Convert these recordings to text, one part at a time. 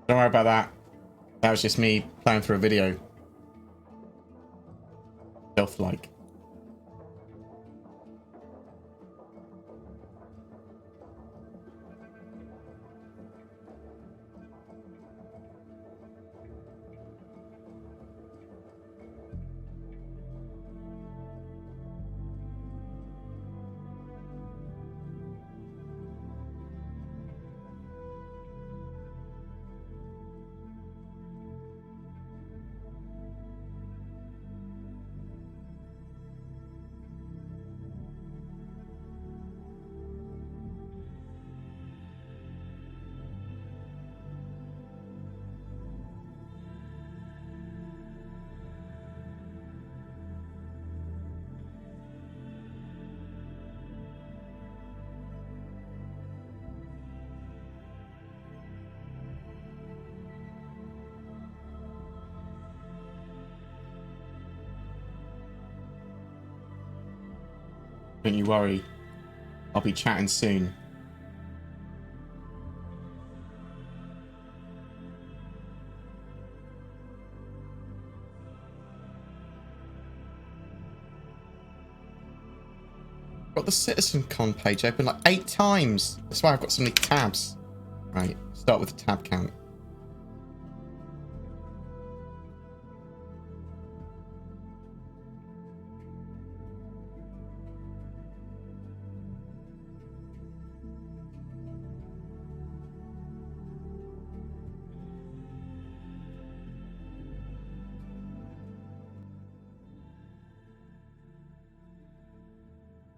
Don't worry about that. That was just me playing through a video. Stealth-like. Don't you worry. I'll be chatting soon. Got the CitizenCon page open like 8 times. That's why I've got so many tabs. Right, start with the tab count.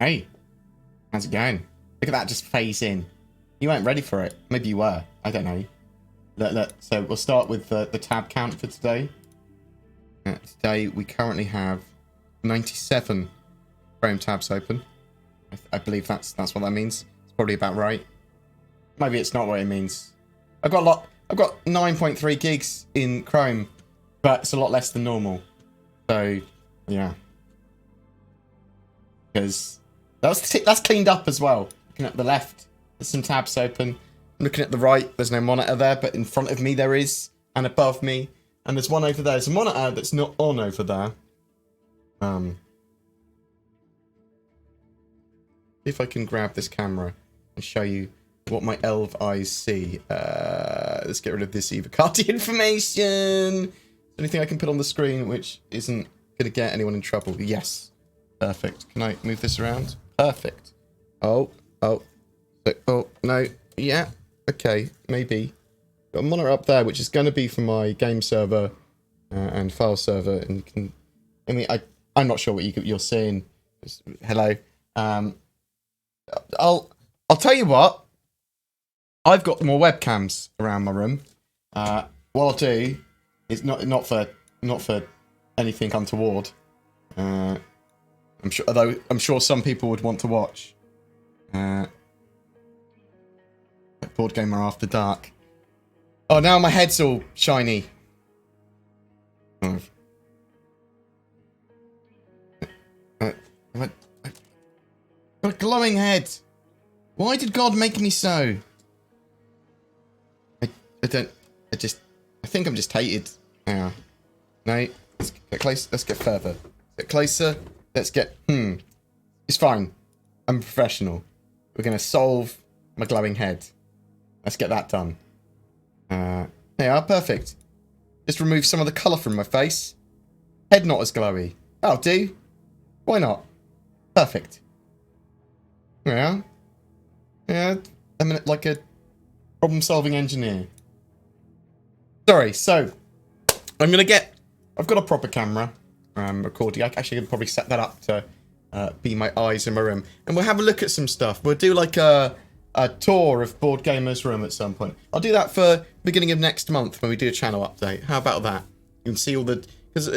Hey, how's it going? Look at that just phase in. You weren't ready for it. Maybe you were. I don't know. Look. So we'll start with the tab count for today. Today we currently have 97 Chrome tabs open. I believe that's what that means. It's probably about right. Maybe it's not what it means. I've got 9.3 gigs in Chrome, but it's a lot less than normal. So yeah, because that's cleaned up as well. Looking at the left, there's some tabs open. Looking at the right, there's no monitor there, but in front of me there is, and above me, and there's one over there. There's a monitor that's not on over there. If I can grab this camera and show you what my elf eyes see. Let's get rid of this EVOCATI information. Anything I can put on the screen which isn't going to get anyone in trouble? Yes. Perfect. Can I move this around? Perfect. Oh, no. Yeah. Okay, maybe. Got a monitor up there, which is going to be for my game server and file server. And you can, I mean, I'm not sure what you're seeing. Just, hello. I'll tell you what. I've got more webcams around my room. What I'll do is not for anything untoward. I'm sure some people would want to watch. BoredGamer After Dark. Oh, now my head's all shiny. Oh. I've got a glowing head. Why did God make me so? I think I'm just hated. Yeah. No. Let's get close. Let's get further. Get closer. Let's get... It's fine. I'm a professional. We're going to solve my glowing head. Let's get that done. There you are. Perfect. Just remove some of the colour from my face. Head not as glowy. That'll do. Why not? Perfect. Yeah. Yeah. I'm like a problem-solving engineer. Sorry. So, I'm going to get... I've got a proper camera. Recording. I actually could probably set that up to be my eyes in my room, and we'll have a look at some stuff. We'll do like a tour of BoredGamer's room at some point. I'll do that for beginning of next month when we do a channel update. How about that? You can see all the, because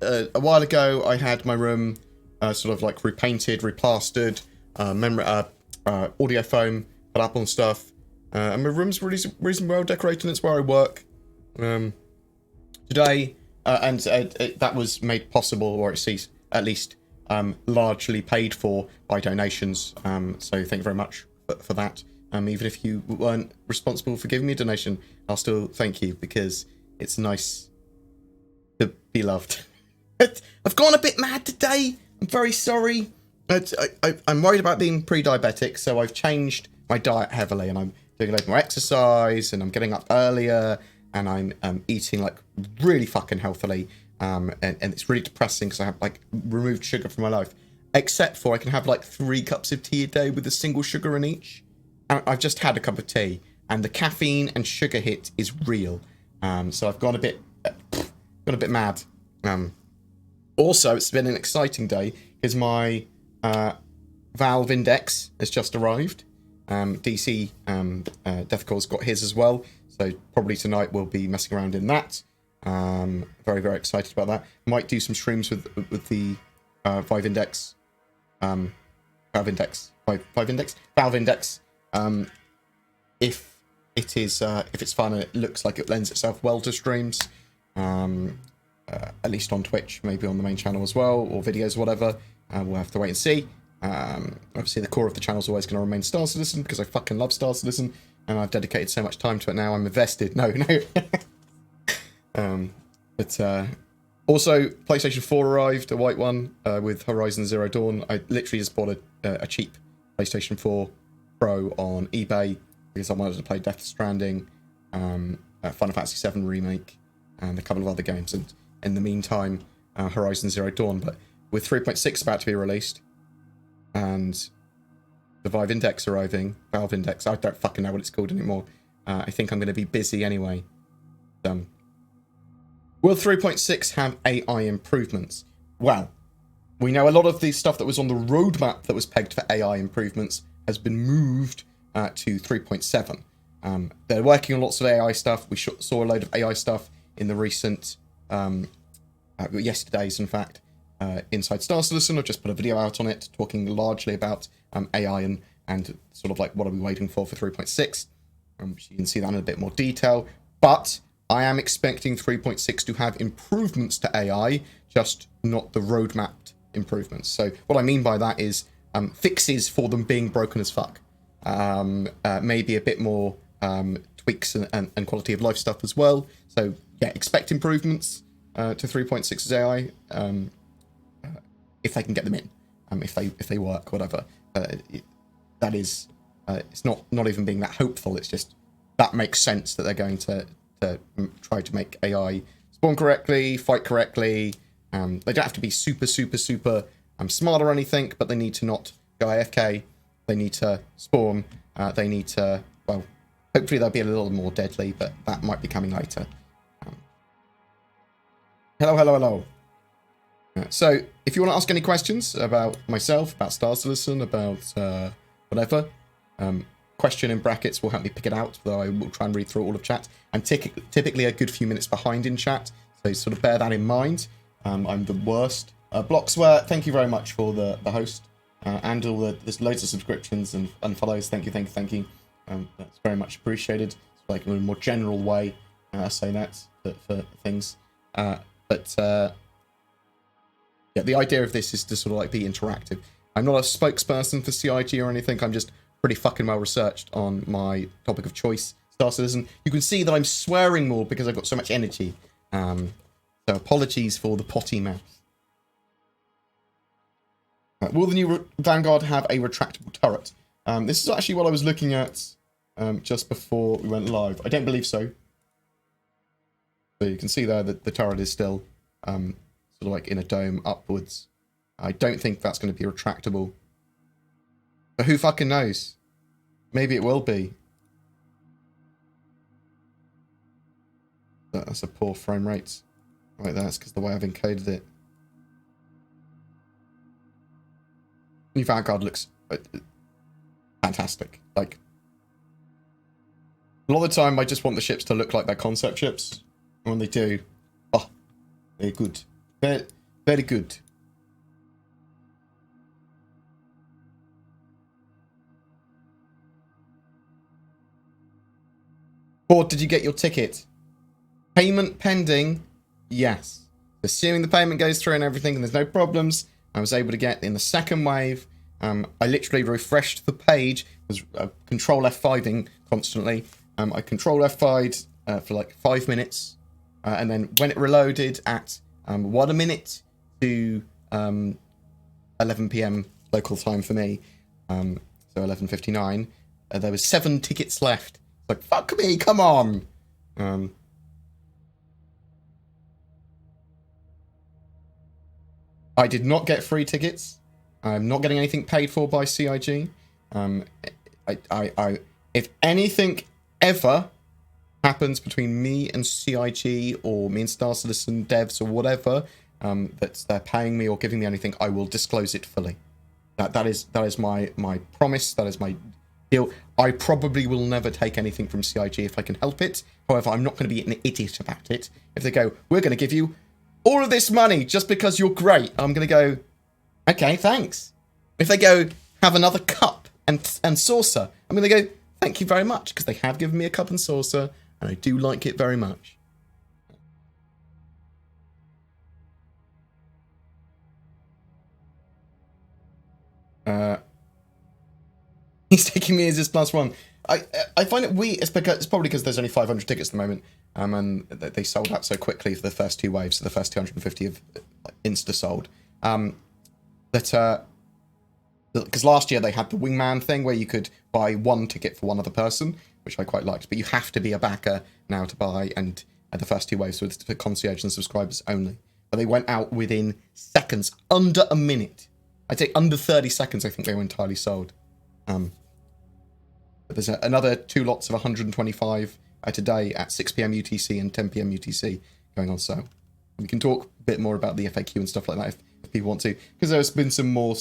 a while ago I had my room sort of like repainted, replastered, audio foam put up on stuff, and my room's reasonably well decorated. And it's where I work. Today. That was made possible, or at least largely paid for by donations. So thank you very much for that. Even if you weren't responsible for giving me a donation, I'll still thank you because it's nice to be loved. I've gone a bit mad today. I'm very sorry. I'm worried about being pre-diabetic, so I've changed my diet heavily, and I'm doing a lot more exercise, and I'm getting up earlier, and I'm eating like really fucking healthily. And it's really depressing because I have like removed sugar from my life, except for I can have like 3 cups of tea a day with a single sugar in each. I've just had a cup of tea, and the caffeine and sugar hit is real. So I've gone a bit mad. Also, it's been an exciting day because my Valve Index has just arrived. DC Deathcore's got his as well, so probably tonight we'll be messing around in that. Very, very excited about that. Might do some streams with the Valve Index. Valve Index. If it's fun and it looks like it lends itself well to streams, at least on Twitch, maybe on the main channel as well, or videos, or whatever. We'll have to wait and see. Obviously, the core of the channel is always going to remain Star Citizen because I fucking love Star Citizen, and I've dedicated so much time to it now. I'm invested. No. Also, PlayStation 4 arrived, a white one, with Horizon Zero Dawn. I literally just bought a cheap PlayStation 4 Pro on eBay because I wanted to play Death Stranding, Final Fantasy VII Remake, and a couple of other games. And in the meantime, Horizon Zero Dawn. But with 3.6 about to be released, and the Valve Index arriving, Valve Index, I don't fucking know what it's called anymore. I think I'm going to be busy anyway. Will 3.6 have AI improvements? Well, we know a lot of the stuff that was on the roadmap that was pegged for AI improvements has been moved to 3.7. They're working on lots of AI stuff. We saw a load of AI stuff in the recent, yesterday's, in fact, Inside Star Citizen. I've just put a video out on it talking largely about AI and sort of like what are we waiting for 3.6. You can see that in a bit more detail. But I am expecting 3.6 to have improvements to AI, just not the roadmapped improvements. So what I mean by that is fixes for them being broken as fuck. Maybe a bit more tweaks and quality of life stuff as well. So yeah, expect improvements to 3.6's AI if they can get them in, if they work, whatever. That is, it's not even being that hopeful. It's just that makes sense that they're going to try to make AI spawn correctly, fight correctly. They don't have to be super smart or anything, but they need to not go AFK. They need to spawn. They need to, well, hopefully they'll be a little more deadly, but that might be coming later. Hello. So, if you want to ask any questions about myself, about Star Citizen, about whatever, question in brackets will help me pick it out, though I will try and read through all of chat. I'm typically a good few minutes behind in chat, so sort of bear that in mind. I'm the worst. Blocksware, thank you very much for the host, and all there's loads of subscriptions and follows. Thank you. That's very much appreciated. It's like in a more general way, I say that for things. Yeah, the idea of this is to sort of like be interactive. I'm not a spokesperson for CIG or anything. I'm just pretty fucking well researched on my topic of choice, Star Citizen. You can see that I'm swearing more because I've got so much energy. So apologies for the potty mouth. Will the new Vanguard have a retractable turret? This is actually what I was looking at just before we went live. I don't believe so. So you can see there that the turret is still sort of like in a dome upwards. I don't think that's going to be retractable. But who fucking knows? Maybe it will be. That's a poor frame rate. Right, that's because the way I've encoded it. New Vanguard looks fantastic. Like, a lot of the time I just want the ships to look like they're concept ships. And when they do, oh, they're good. Very, very good. Bored, did you get your ticket? Payment pending? Yes. Assuming the payment goes through and everything and there's no problems, I was able to get in the second wave. I literally refreshed the page was control F5ing constantly. I control F5'd for like 5 minutes, and then when it reloaded at 1 minute to 11 p.m. local time for me, so 11:59, there was 7 tickets left. Like, fuck me, come on. I did not get free tickets. I'm not getting anything paid for by CIG. If anything ever happens between me and CIG, or me and Star Citizen devs, or whatever, that they're paying me or giving me anything, I will disclose it fully. That is my promise. That is my deal. I probably will never take anything from CIG if I can help it. However, I'm not going to be an idiot about it. If they go, we're going to give you all of this money just because you're great, I'm going to go, okay, thanks. If they go, have another cup and saucer, I'm going to go, thank you very much, because they have given me a cup and saucer, and I do like it very much. He's taking me as his +1. I find it weird. It's probably because there's only 500 tickets at the moment, and they sold out so quickly for the first 2 waves. So the first 250 have insta sold. Because last year they had the wingman thing where you could buy 1 ticket for 1 other person, which I quite liked. But you have to be a backer now to buy, and the first 2 waves were for concierge and subscribers only. But they went out within seconds, under a minute. I'd say under 30 seconds. I think they were entirely sold. But there's another 2 lots of 125 today at 6 p.m. UTC and 10 p.m. UTC going on sale. We can talk a bit more about the FAQ and stuff like that if people want to, because there's been some more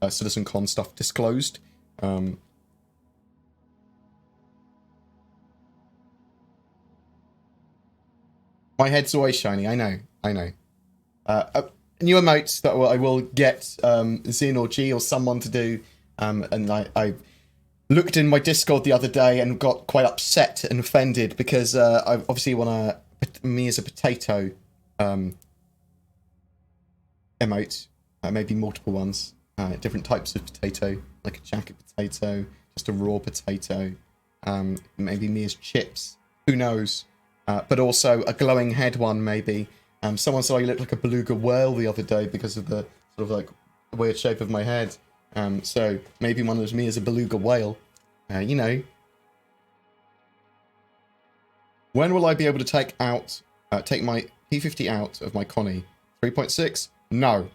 CitizenCon stuff disclosed. My head's always shiny. I know. New emotes that I will get Zin or G or someone to do, and I looked in my Discord the other day and got quite upset and offended because I obviously want me as a potato emote, maybe multiple ones, different types of potato, like a jacket potato, just a raw potato, maybe me as chips, who knows, but also a glowing head one maybe. Someone said I looked like a beluga whale the other day because of the sort of like weird shape of my head. So maybe one was me as a beluga whale. You know. When will I be able to take my P50 out of my Connie? 3.6? No.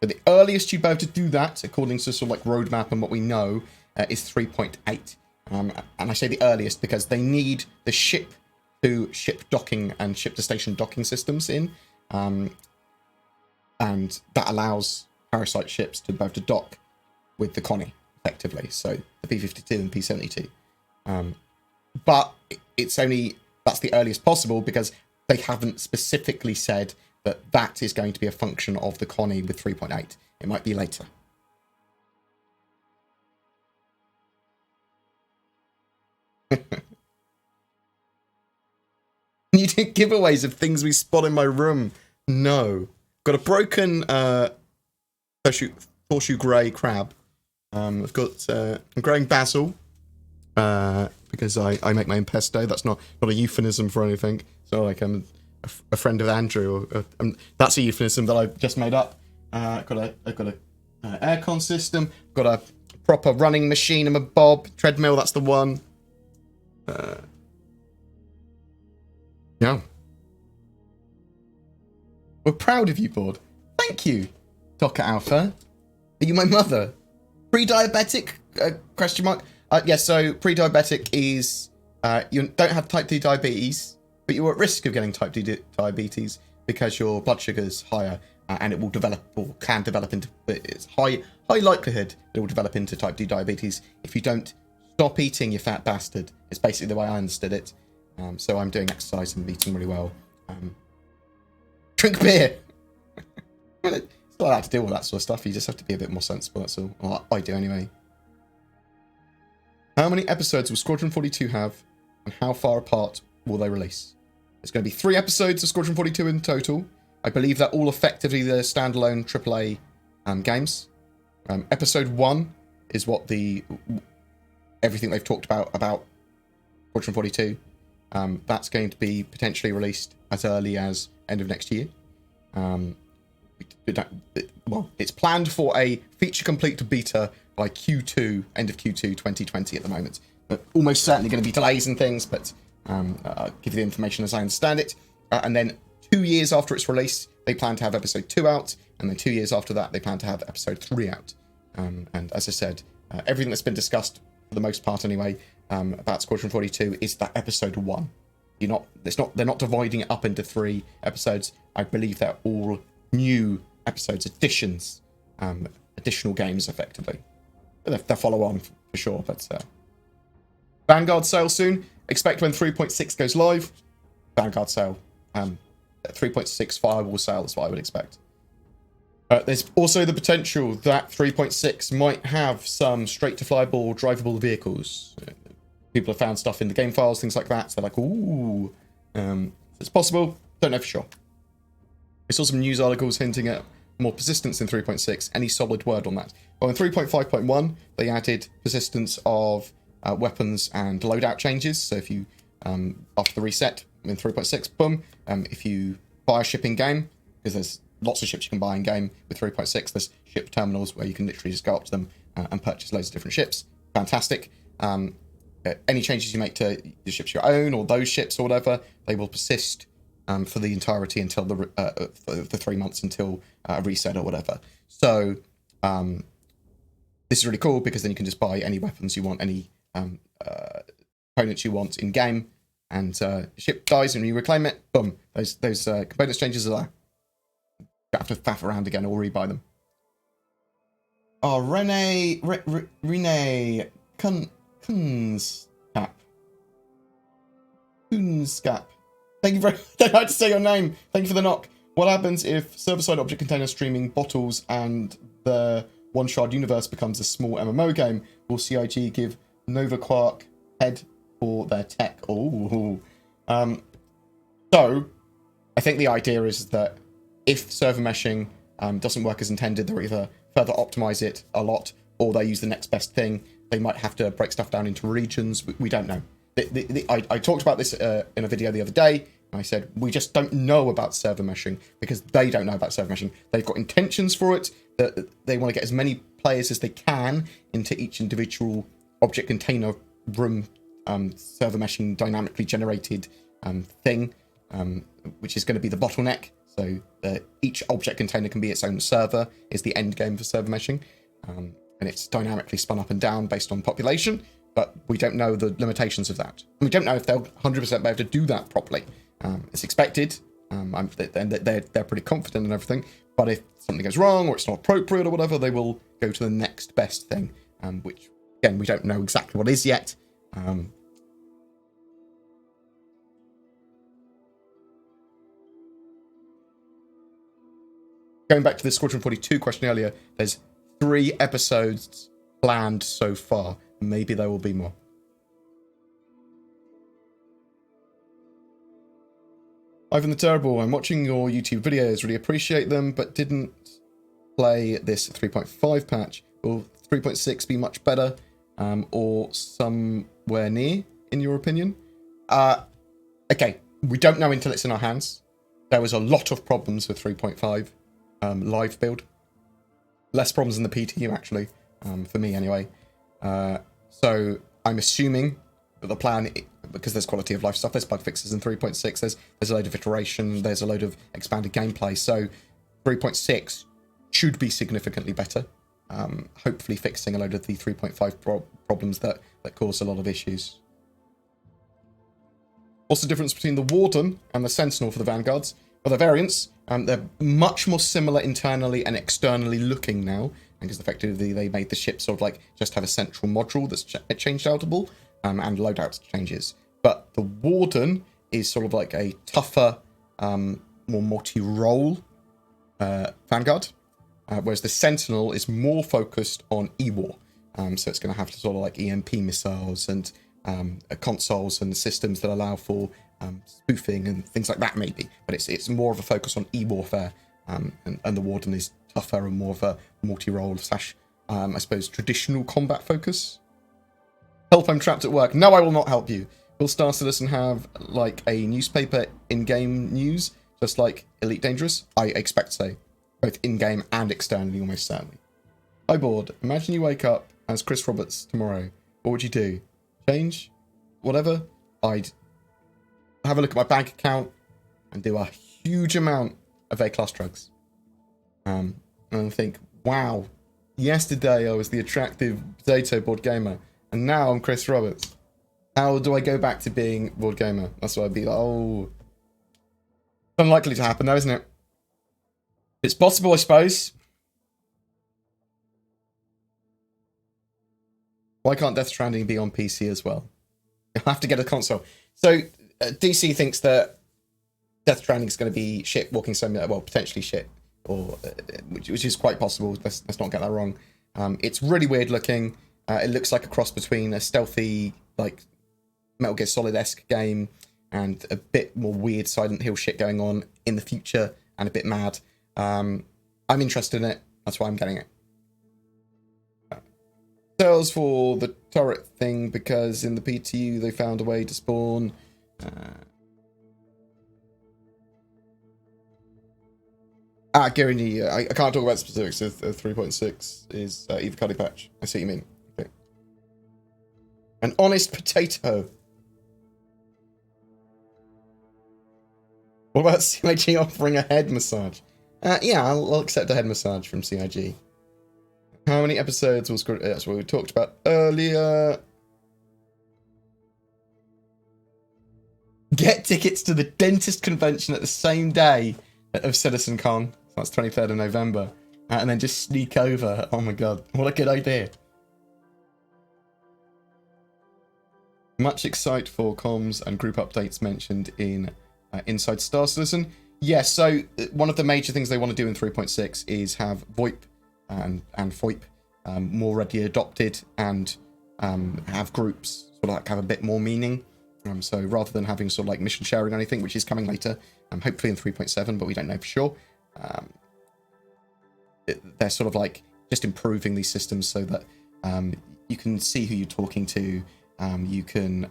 But the earliest you'd be able to do that, according to sort of like roadmap and what we know, is 3.8. And I say the earliest because they need the ship-to-ship docking and ship-to-station docking systems in. And that allows Parasite ships to be able to dock with the Connie, effectively. So the P52 and P72. But that's the earliest possible because they haven't specifically said that is going to be a function of the Connie with 3.8. It might be later. You do giveaways of things we spot in my room. No. Got a broken horseshoe grey crab. I've got I'm growing basil because I make my own pesto. That's not a euphemism for anything. So like I'm a friend of Andrew. That's a euphemism that I just made up. I've got a aircon system. Got a proper running machine and a bob treadmill. That's the one. Yeah. We're proud of you, Board. Thank you, Docker Alpha. Are you my mother? Pre-diabetic? Question mark. Yes, so pre-diabetic is you don't have type 2 diabetes, but you're at risk of getting type 2 diabetes because your blood sugar is higher, and it will develop or can develop into. It's high likelihood it will develop into type 2 diabetes if you don't stop eating, you fat bastard. It's basically the way I understood it. So I'm doing exercise and eating really well. Drink beer. It's not allowed to deal with that sort of stuff. You just have to be a bit more sensible. That's all. Well, I do anyway. How many episodes will Squadron 42 have, and how far apart will they release? There's going to be 3 episodes of Squadron 42 in total. I believe they're all effectively the standalone AAA games. Episode 1 is what the everything they've talked about Squadron 42. That's going to be potentially released as early as end of next year. Well, it's planned for a feature complete beta by Q2, end of Q2 2020 at the moment. Almost certainly going to be delays and things, but I'll give you the information as I understand it. And then 2 years after its release, they plan to have episode 2 out, and then 2 years after that, they plan to have episode 3 out. And as I said, everything that's been discussed, for the most part anyway, about Squadron 42 is that episode 1. They're not dividing it up into 3 episodes. I believe they're all new episodes, additional games, effectively. They'll follow on for sure, but Vanguard sale soon. Expect when 3.6 goes live. Vanguard sale. 3.6 firewall sale is what I would expect. There's also the potential that 3.6 might have some straight-to-flyable drivable vehicles. People have found stuff in the game files, things like that. So they're like, ooh. It's possible. Don't know for sure. We saw some news articles hinting at more persistence in 3.6. Any solid word on that? Well, in 3.5.1, they added persistence of weapons and loadout changes. So if you, after the reset in 3.6, boom, if you buy a ship in game, because there's lots of ships you can buy in game with 3.6, there's ship terminals where you can literally just go up to them and purchase loads of different ships. Fantastic. Any changes you make to the ships you own or those ships or whatever, they will persist for the entirety until the 3 months until a reset or whatever. So this is really cool because then you can just buy any weapons you want, any components you want in game, and ship dies and you reclaim it. Boom, those components changes are there. You don't have to faff around again or rebuy them. Oh, Rene Kunskap. Thank you very much. I don't know how to say your name. Thank you for the knock. What happens if server-side object container streaming bottles and the one-shard universe becomes a small MMO game? Will CIG give Nova Quark head for their tech? Oh, so I think the idea is that if server meshing doesn't work as intended, they'll either further optimize it a lot, or they use the next best thing. They might have to break stuff down into regions. We don't know. I talked about this in a video the other day, and I said we just don't know about server meshing because they don't know about server meshing. They've got intentions for it, that they want to get as many players as they can into each individual object container room server meshing dynamically generated thing, which is going to be the bottleneck. So each object container can be its own server, is the end game for server meshing. And it's dynamically spun up and down based on population, but we don't know the limitations of that. And we don't know if they'll 100% be able to do that properly. It's expected. They're pretty confident in everything, but if something goes wrong or it's not appropriate or whatever, they will go to the next best thing, which, again, we don't know exactly what is yet. Going back to the Squadron 42 question earlier, there's 3 episodes planned so far. Maybe there will be more. Ivan the Terrible, I'm watching your YouTube videos. Really appreciate them, but didn't play this 3.5 patch. Will 3.6 be much better, or somewhere near, in your opinion? Okay, we don't know until it's in our hands. There was a lot of problems with 3.5 live build. Less problems in the PTU, actually, for me anyway. So I'm assuming that the plan, because there's quality of life stuff, there's bug fixes in 3.6, there's a load of iteration, there's a load of expanded gameplay. So 3.6 should be significantly better. Hopefully fixing a load of the 3.5 problems that cause a lot of issues. What's the difference between the Warden and the Sentinel for the Vanguards? Well, the variants, they're much more similar internally and externally looking now, because effectively they made the ship sort of like just have a central module that's change outable, and loadout changes. But the Warden is sort of like a tougher, more multi-role Vanguard, whereas the Sentinel is more focused on E-War. So it's going to have sort of like EMP missiles and consoles and systems that allow for spoofing and things like that, maybe. But it's more of a focus on e-warfare, and the Warden is tougher and more of a multi-role / I suppose traditional combat focus. Help, I'm trapped at work. No, I will not help you. Will Star Citizen have, like, a newspaper in-game news, just like Elite Dangerous? I expect so. Both in-game and externally, almost certainly. Hi, Bored. Imagine you wake up as Chris Roberts tomorrow. What would you do? Change? Whatever? I'd have a look at my bank account and do a huge amount of A-class drugs. And think, wow, yesterday I was the attractive potato BoredGamer, and now I'm Chris Roberts. How do I go back to being BoredGamer? That's what I'd be like, oh. Unlikely to happen though, isn't it? It's possible, I suppose. Why can't Death Stranding be on PC as well? You'll have to get a console. So, DC thinks that Death Stranding is going to be shit walking simulator, well, potentially shit, or which is quite possible. Let's not get that wrong. It's really weird looking. It looks like a cross between a stealthy, like Metal Gear Solid-esque game and a bit more weird Silent Hill shit going on in the future, and a bit mad. I'm interested in it. That's why I'm getting it. Sales for the turret thing, because in the PTU they found a way to spawn. Guarantee, I can't talk about specifics of 3.6 is EVOCATI patch. I see what you mean. Okay. An honest potato. What about CIG offering a head massage? Yeah, I'll accept a head massage from CIG. How many episodes was... That's what we talked about earlier. Get tickets to the dentist convention at the same day of CitizenCon. That's 23rd of November. And then just sneak over. Oh my god. What a good idea. Much excite for comms and group updates mentioned in Inside Star Citizen. Yes, so one of the major things they want to do in 3.6 is have VoIP and FOIP more readily adopted, and have groups sort of like have a bit more meaning. So rather than having sort of like mission sharing or anything, which is coming later, hopefully in 3.7, but we don't know for sure. They're sort of like just improving these systems so that you can see who you're talking to. You can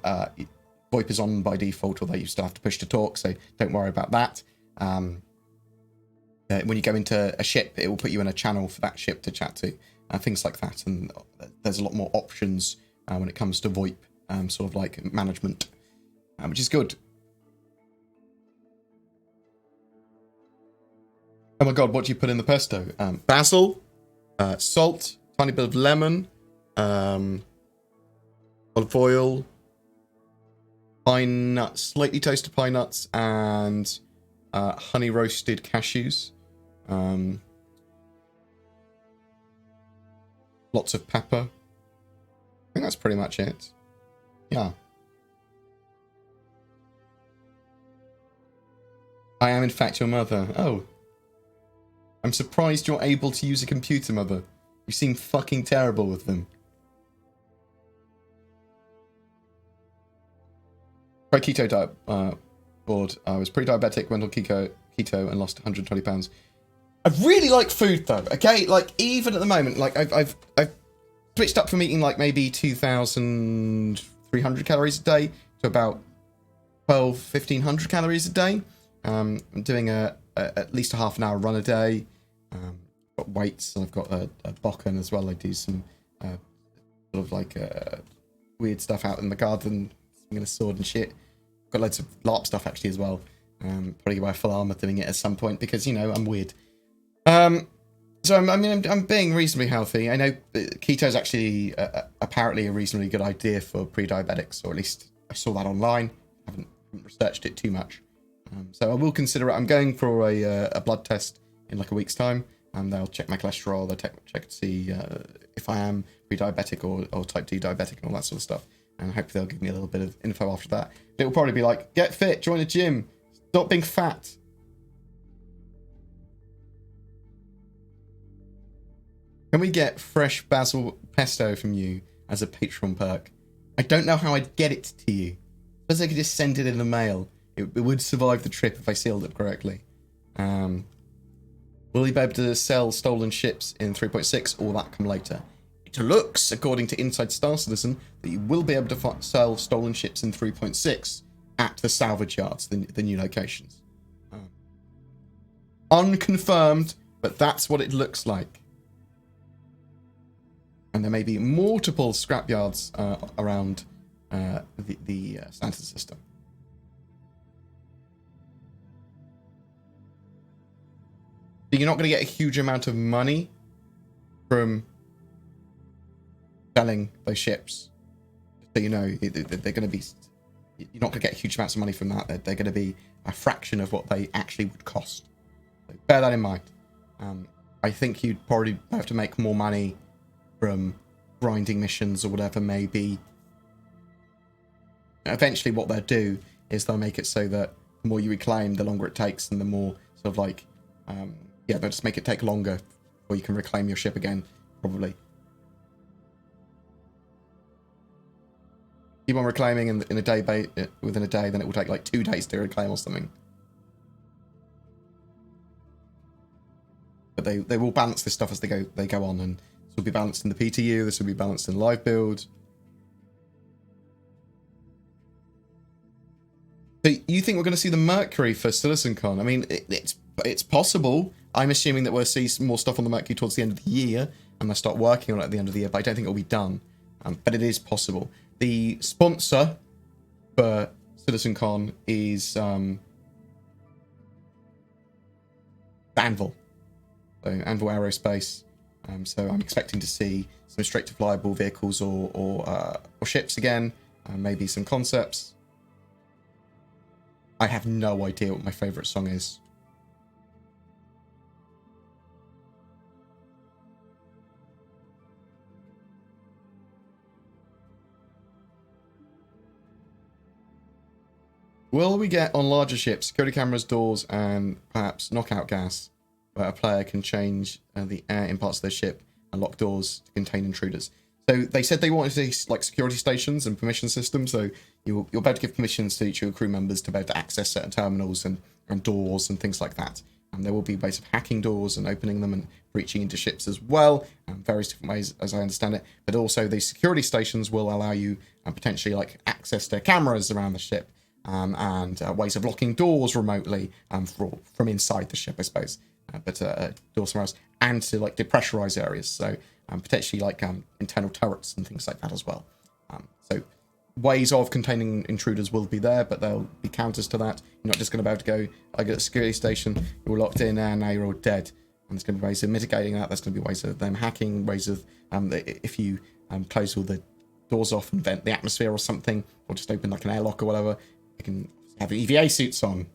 VoIP is on by default, although you still have to push to talk, so don't worry about that. When you go into a ship, it will put you in a channel for that ship to chat to, things like that. And there's a lot more options when it comes to VoIP, sort of like management, which is good. Oh my god, what do you put in the pesto? Basil, salt, tiny bit of lemon, olive oil, pine nuts, slightly toasted pine nuts, and honey roasted cashews. Lots of pepper. I think that's pretty much it. Yeah. I am in fact your mother. Oh. I'm surprised you're able to use a computer, mother. You seem fucking terrible with them. Try keto diet, Bored. I was pre-diabetic, went on keto and lost 120 pounds. I really like food though, okay? Like, even at the moment, like, I've switched up from eating like maybe 2,300 calories a day to about 1,500 calories a day. I'm doing at least a half an hour run a day. Got weights, and I've got a Bokken as well. I do some sort of like weird stuff out in the garden, swinging a sword and shit. Got loads of LARP stuff actually as well. Probably buy full armor doing it at some point because, you know, I'm weird. So I'm being reasonably healthy. I know keto is actually apparently a reasonably good idea for pre-diabetics, or at least I saw that online. I haven't researched it too much. So I will consider it. I'm going for a blood test in like a week's time, and they'll check my cholesterol. They'll check to see if I am pre-diabetic or type 2 diabetic and all that sort of stuff. And hopefully they'll give me a little bit of info after that. But it'll probably be like, get fit, join a gym, stop being fat. Can we get fresh basil pesto from you as a Patreon perk? I don't know how I'd get it to you. Suppose I could just send it in the mail. It would survive the trip if I sealed it correctly. Will you be able to sell stolen ships in 3.6, or will that come later? It looks, according to Inside Star Citizen, that you will be able to sell stolen ships in 3.6 at the salvage yards, the new locations. Unconfirmed, but that's what it looks like. And there may be multiple scrapyards around the Santa system. So you're not going to get a huge amount of money from selling those ships. So you know, they're going to be... You're not going to get huge amounts of money from that. They're going to be a fraction of what they actually would cost. So bear that in mind. I think you'd probably have to make more money from grinding missions or whatever, maybe. Eventually what they'll do is they'll make it so that the more you reclaim, the longer it takes, and the more sort of like, yeah, they'll just make it take longer before you can reclaim your ship again, probably. Keep on reclaiming in a day, within a day, then it will take like 2 days to reclaim or something. But they will balance this stuff as they go on, and this will be balanced in the PTU, this will be balanced in live build. So you think we're going to see the Mercury for CitizenCon? I mean, it's possible. I'm assuming that we'll see some more stuff on the Mercury towards the end of the year, and they'll start working on it at the end of the year, but I don't think it'll be done. But it is possible. The sponsor for CitizenCon is Anvil. So Anvil Aerospace. So I'm expecting to see some straight-to-flyable vehicles or ships again, maybe some concepts. I have no idea what my favourite song is. Will we get on larger ships security cameras, doors, and perhaps knockout gas, where a player can change the air in parts of their ship and lock doors to contain intruders? So they said they wanted to see like security stations and permission systems. So you'll be able to give permissions to each of your crew members to be able to access certain terminals and doors and things like that. And there will be ways of hacking doors and opening them and breaching into ships as well, various different ways as I understand it. But also the security stations will allow you potentially like access to cameras around the ship. And ways of locking doors remotely from inside the ship, I suppose. But doors somewhere else, and to like depressurize areas. So potentially like internal turrets and things like that as well. So ways of containing intruders will be there, but there'll be counters to that. You're not just going to be able to go, I get a security station, you're locked in, and now you're all dead. And there's going to be ways of mitigating that. There's going to be ways of them hacking, ways of if you close all the doors off and vent the atmosphere or something, or just open like an airlock or whatever. You can have EVA suits on.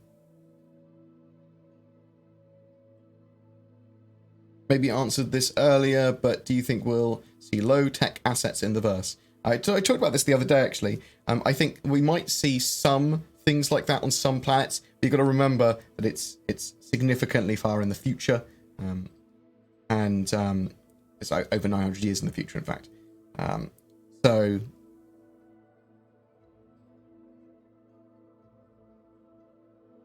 Maybe answered this earlier, but do you think we'll see low-tech assets in the verse? I talked about this the other day, actually. I think we might see some things like that on some planets, but you've got to remember that it's significantly far in the future. And it's over 900 years in the future, in fact. So...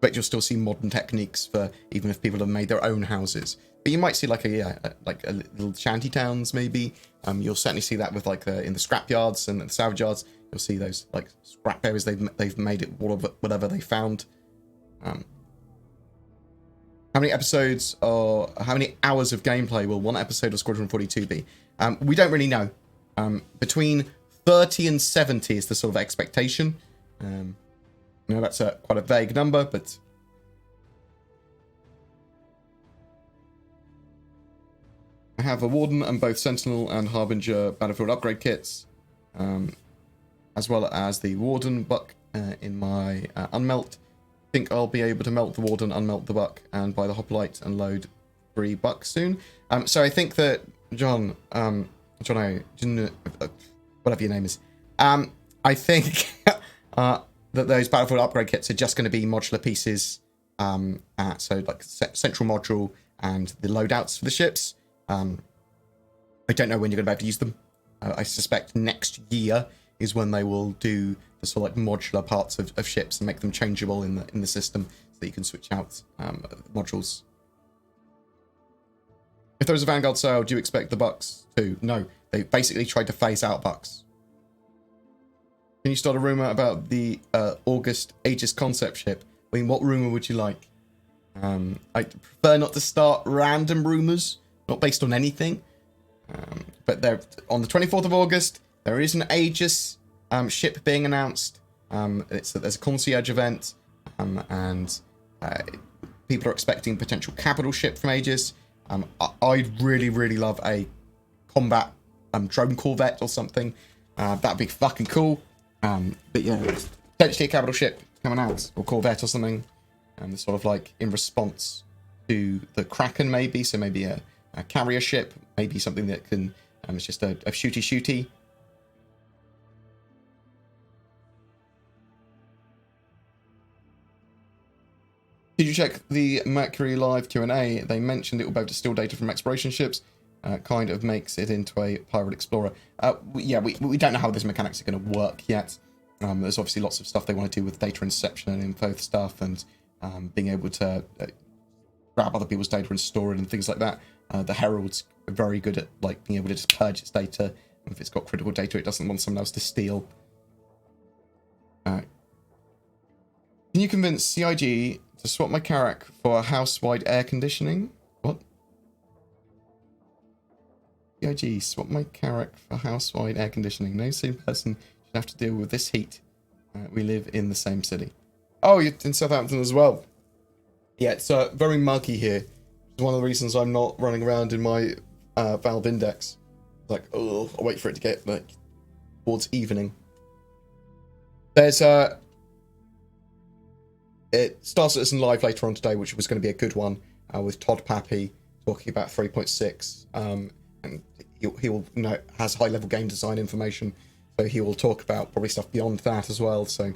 but you'll still see modern techniques for even if people have made their own houses. But you might see like a little shanty towns maybe. You'll certainly see that with like in the scrap yards and the salvage yards. You'll see those like scrap areas they've made it whatever they found. How many episodes or how many hours of gameplay will one episode of Squadron 42 be? We don't really know. Between 30 and 70 is the sort of expectation. I know that's quite a vague number, but I have a Warden and both Sentinel and Harbinger Battlefield upgrade kits, as well as the Warden buck in my unmelt. I think I'll be able to melt the Warden, unmelt the buck, and buy the hoplite and load 3 bucks soon. So I think that John, whatever your name is, I think that those Battlefield upgrade kits are just going to be modular pieces, so like central module and the loadouts for the ships. I don't know when you're going to be able to use them. I suspect next year is when they will do the sort of like modular parts of ships and make them changeable in the system so that you can switch out modules. If there was a Vanguard sale, do you expect the bucks to? No. They basically tried to phase out bucks. Can you start a rumor about the August Aegis concept ship? I mean, what rumor would you like? I prefer not to start random rumors, not based on anything. But there, on the 24th of August, there is an Aegis ship being announced. There's a concierge event, and people are expecting potential capital ship from Aegis. I'd really, really love a combat drone corvette or something. That'd be fucking cool. But yeah, potentially a capital ship coming out, or corvette or something. Sort of like in response to the Kraken, maybe. So maybe a carrier ship, maybe something that can, it's just a shooty. Did you check the Mercury Live Q&A? They mentioned it will be able to steal data from exploration ships. Kind of makes it into a pirate explorer. Yeah, we don't know how those mechanics are going to work yet. There's obviously lots of stuff they want to do with data inception and info stuff, and being able to grab other people's data and store it and things like that. The Herald's very good at like being able to just purge its data. If it's got critical data, it doesn't want someone else to steal. Can you convince CIG to swap my Carrack for house-wide air conditioning? What? CIG, swap my Carrack for house-wide air conditioning. No same person should have to deal with this heat. We live in the same city. Oh, you're in Southampton as well. Yeah, it's very muggy here. It's one of the reasons I'm not running around in my Valve Index. Like, oh, I'll wait for it to get like towards evening. There's Star Citizen Live later on today, which was going to be a good one, with Todd Pappy talking about 3.6. And he will has high level game design information, so he will talk about probably stuff beyond that as well. So.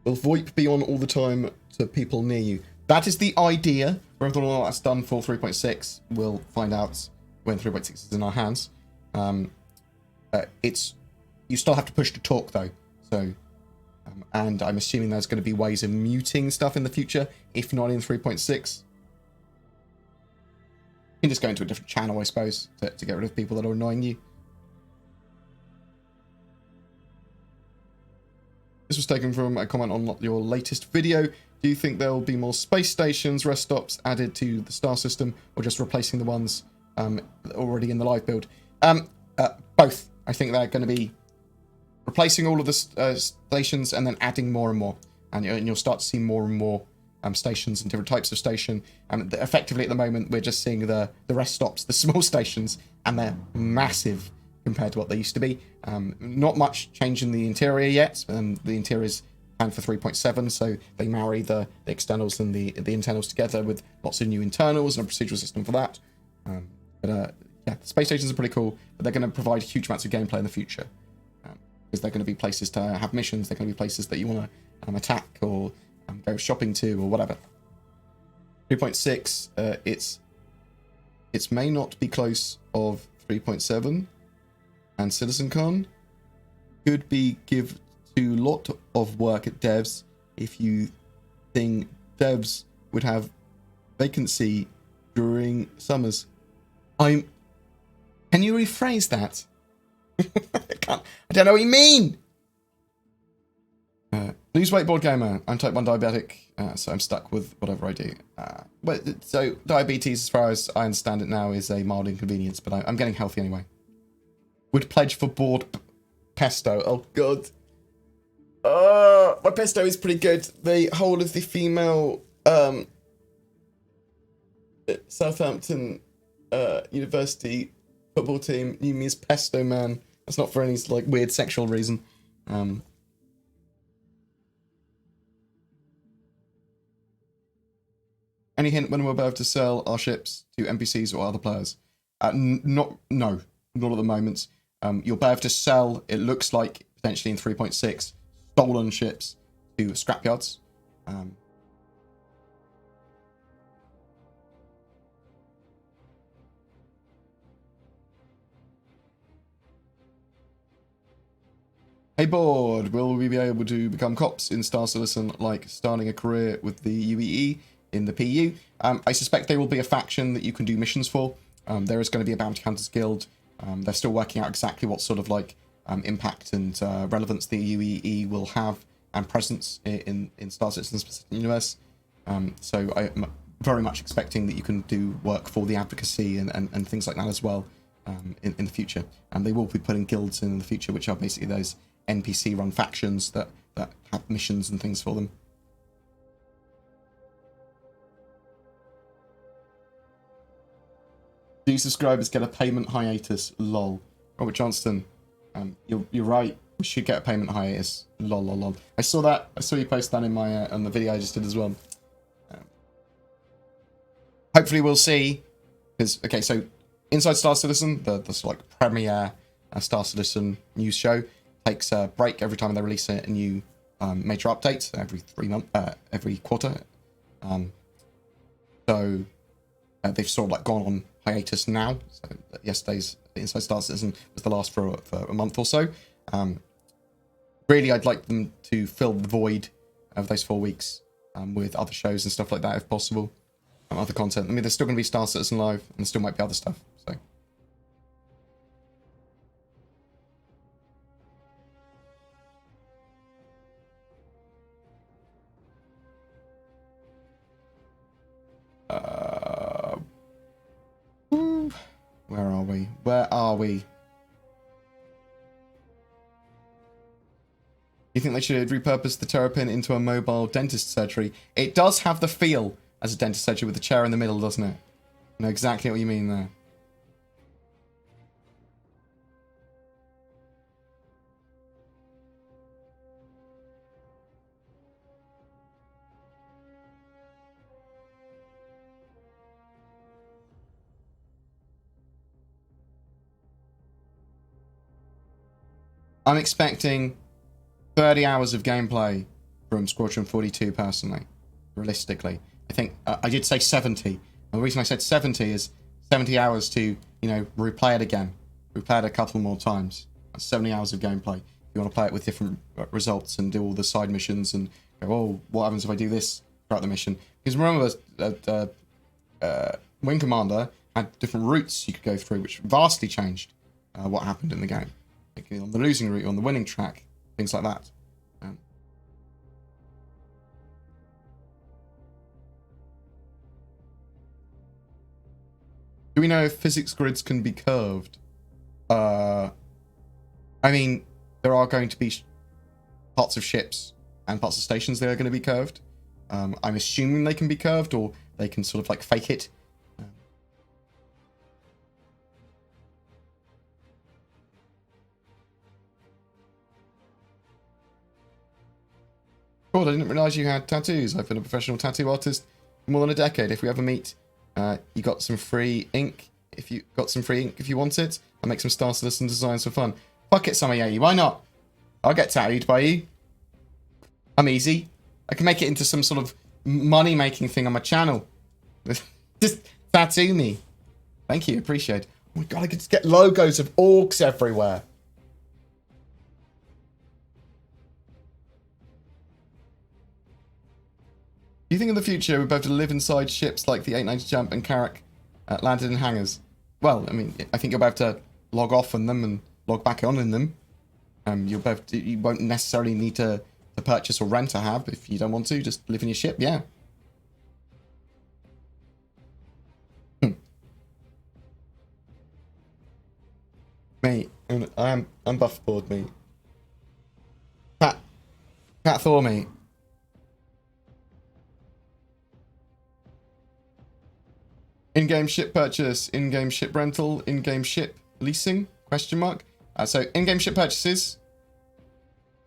Will VoIP be on all the time to people near you? That is the idea. Whether or not that's done for 3.6, we'll find out when 3.6 is in our hands. You still have to push to talk though. So, and I'm assuming there's going to be ways of muting stuff in the future, if not in 3.6. You can just go into a different channel, I suppose, to get rid of people that are annoying you. This was taken from a comment on your latest video. Do you think there will be more space stations, rest stops added to the star system, or just replacing the ones already in the live build? Both. I think they're going to be replacing all of the stations and then adding more and more. And you'll start to see more and more stations and different types of station. Effectively, at the moment, we're just seeing the rest stops, the small stations, and they're massive compared to what they used to be. Not much change in the interior yet. The interior's planned for 3.7, so they marry the externals and the internals together with lots of new internals and a procedural system for that. Yeah, the space stations are pretty cool, but they're going to provide huge amounts of gameplay in the future. Because they're going to be places to have missions, they're going to be places that you want to attack or go shopping to or whatever. 3.6, it may not be close of 3.7, and CitizenCon could be give to lot of work at devs if you think devs would have vacancy during summers. Can you rephrase that? I don't know what you mean. Lose weight, BoredGamer. I'm type 1 diabetic, so I'm stuck with whatever I do. So diabetes, as far as I understand it now, is a mild inconvenience, but I'm getting healthy anyway. Would pledge for board pesto. Oh god. My pesto is pretty good. The whole of the female Southampton University football team knew me as Pesto Man. That's not for any like weird sexual reason. Any hint when we're about to sell our ships to NPCs or other players? No, not at the moment. You'll be able to sell, it looks like, potentially in 3.6, stolen ships to scrapyards. Hey Bored, will we be able to become cops in Star Citizen like starting a career with the UEE? in the PU. I suspect there will be a faction that you can do missions for. There is going to be a bounty hunters guild. They're still working out exactly what sort of like impact and relevance the UEE will have and presence in Star Citizen's Pacific Universe. So I'm very much expecting that you can do work for the advocacy and things like that as well in the future. And they will be putting guilds in the future, which are basically those NPC-run factions that have missions and things for them. Do subscribers get a payment hiatus? Lol. Robert Johnston, you're right. We should get a payment hiatus. Lol, lol, lol. I saw that. I saw you post that in my on the video I just did as well. Hopefully we'll see. Because okay, so Inside Star Citizen, the sort of like premier Star Citizen news show, takes a break every time they release a new major update every 3 months, every quarter. So they've sort of like gone on hiatus now. So yesterday's Inside Star Citizen was the last for a month or so. Really, I'd like them to fill the void of those 4 weeks with other shows and stuff like that, if possible. Other content. I mean, there's still going to be Star Citizen Live, and there still might be other stuff. So. Where are we? Where are we? You think they should repurpose the Terrapin into a mobile dentist surgery? It does have the feel as a dentist surgery with the chair in the middle, doesn't it? I know exactly what you mean there. I'm expecting 30 hours of gameplay from Squadron 42, personally. Realistically. I think, I did say 70. And the reason I said 70 is 70 hours to, you know, replay it again. Replay it a couple more times. That's 70 hours of gameplay. You want to play it with different results and do all the side missions and go, oh, what happens if I do this throughout the mission? Because remember, Wing Commander had different routes you could go through, which vastly changed what happened in the game. Like on the losing route, on the winning track, things like that. Do we know if physics grids can be curved? I mean, there are going to be parts of ships and parts of stations that are going to be curved. I'm assuming they can be curved, or they can sort of like fake it. God, I didn't realise you had tattoos. I've been a professional tattoo artist for more than a decade. If we ever meet, you got some free ink. If you want it, I'll make some Star Citizen designs for fun. Fuck it, Summer Yeti. Why not? I'll get tattooed by you. I'm easy. I can make it into some sort of money-making thing on my channel. Just tattoo me. Thank you. Appreciate it. Oh my god, I could just get logos of orcs everywhere. Do you think in the future we'll be able to live inside ships like the 890 Jump and Carrack landed in hangars? Well, I mean, I think you'll be able to log off in them and log back on in them. You won't necessarily need to purchase or rent a hab if you don't want to. Just live in your ship, yeah. Mate, I'm buff board, mate. Pat Thor, mate. In-game ship purchase, in-game ship rental, in-game ship leasing, question mark. So in-game ship purchases,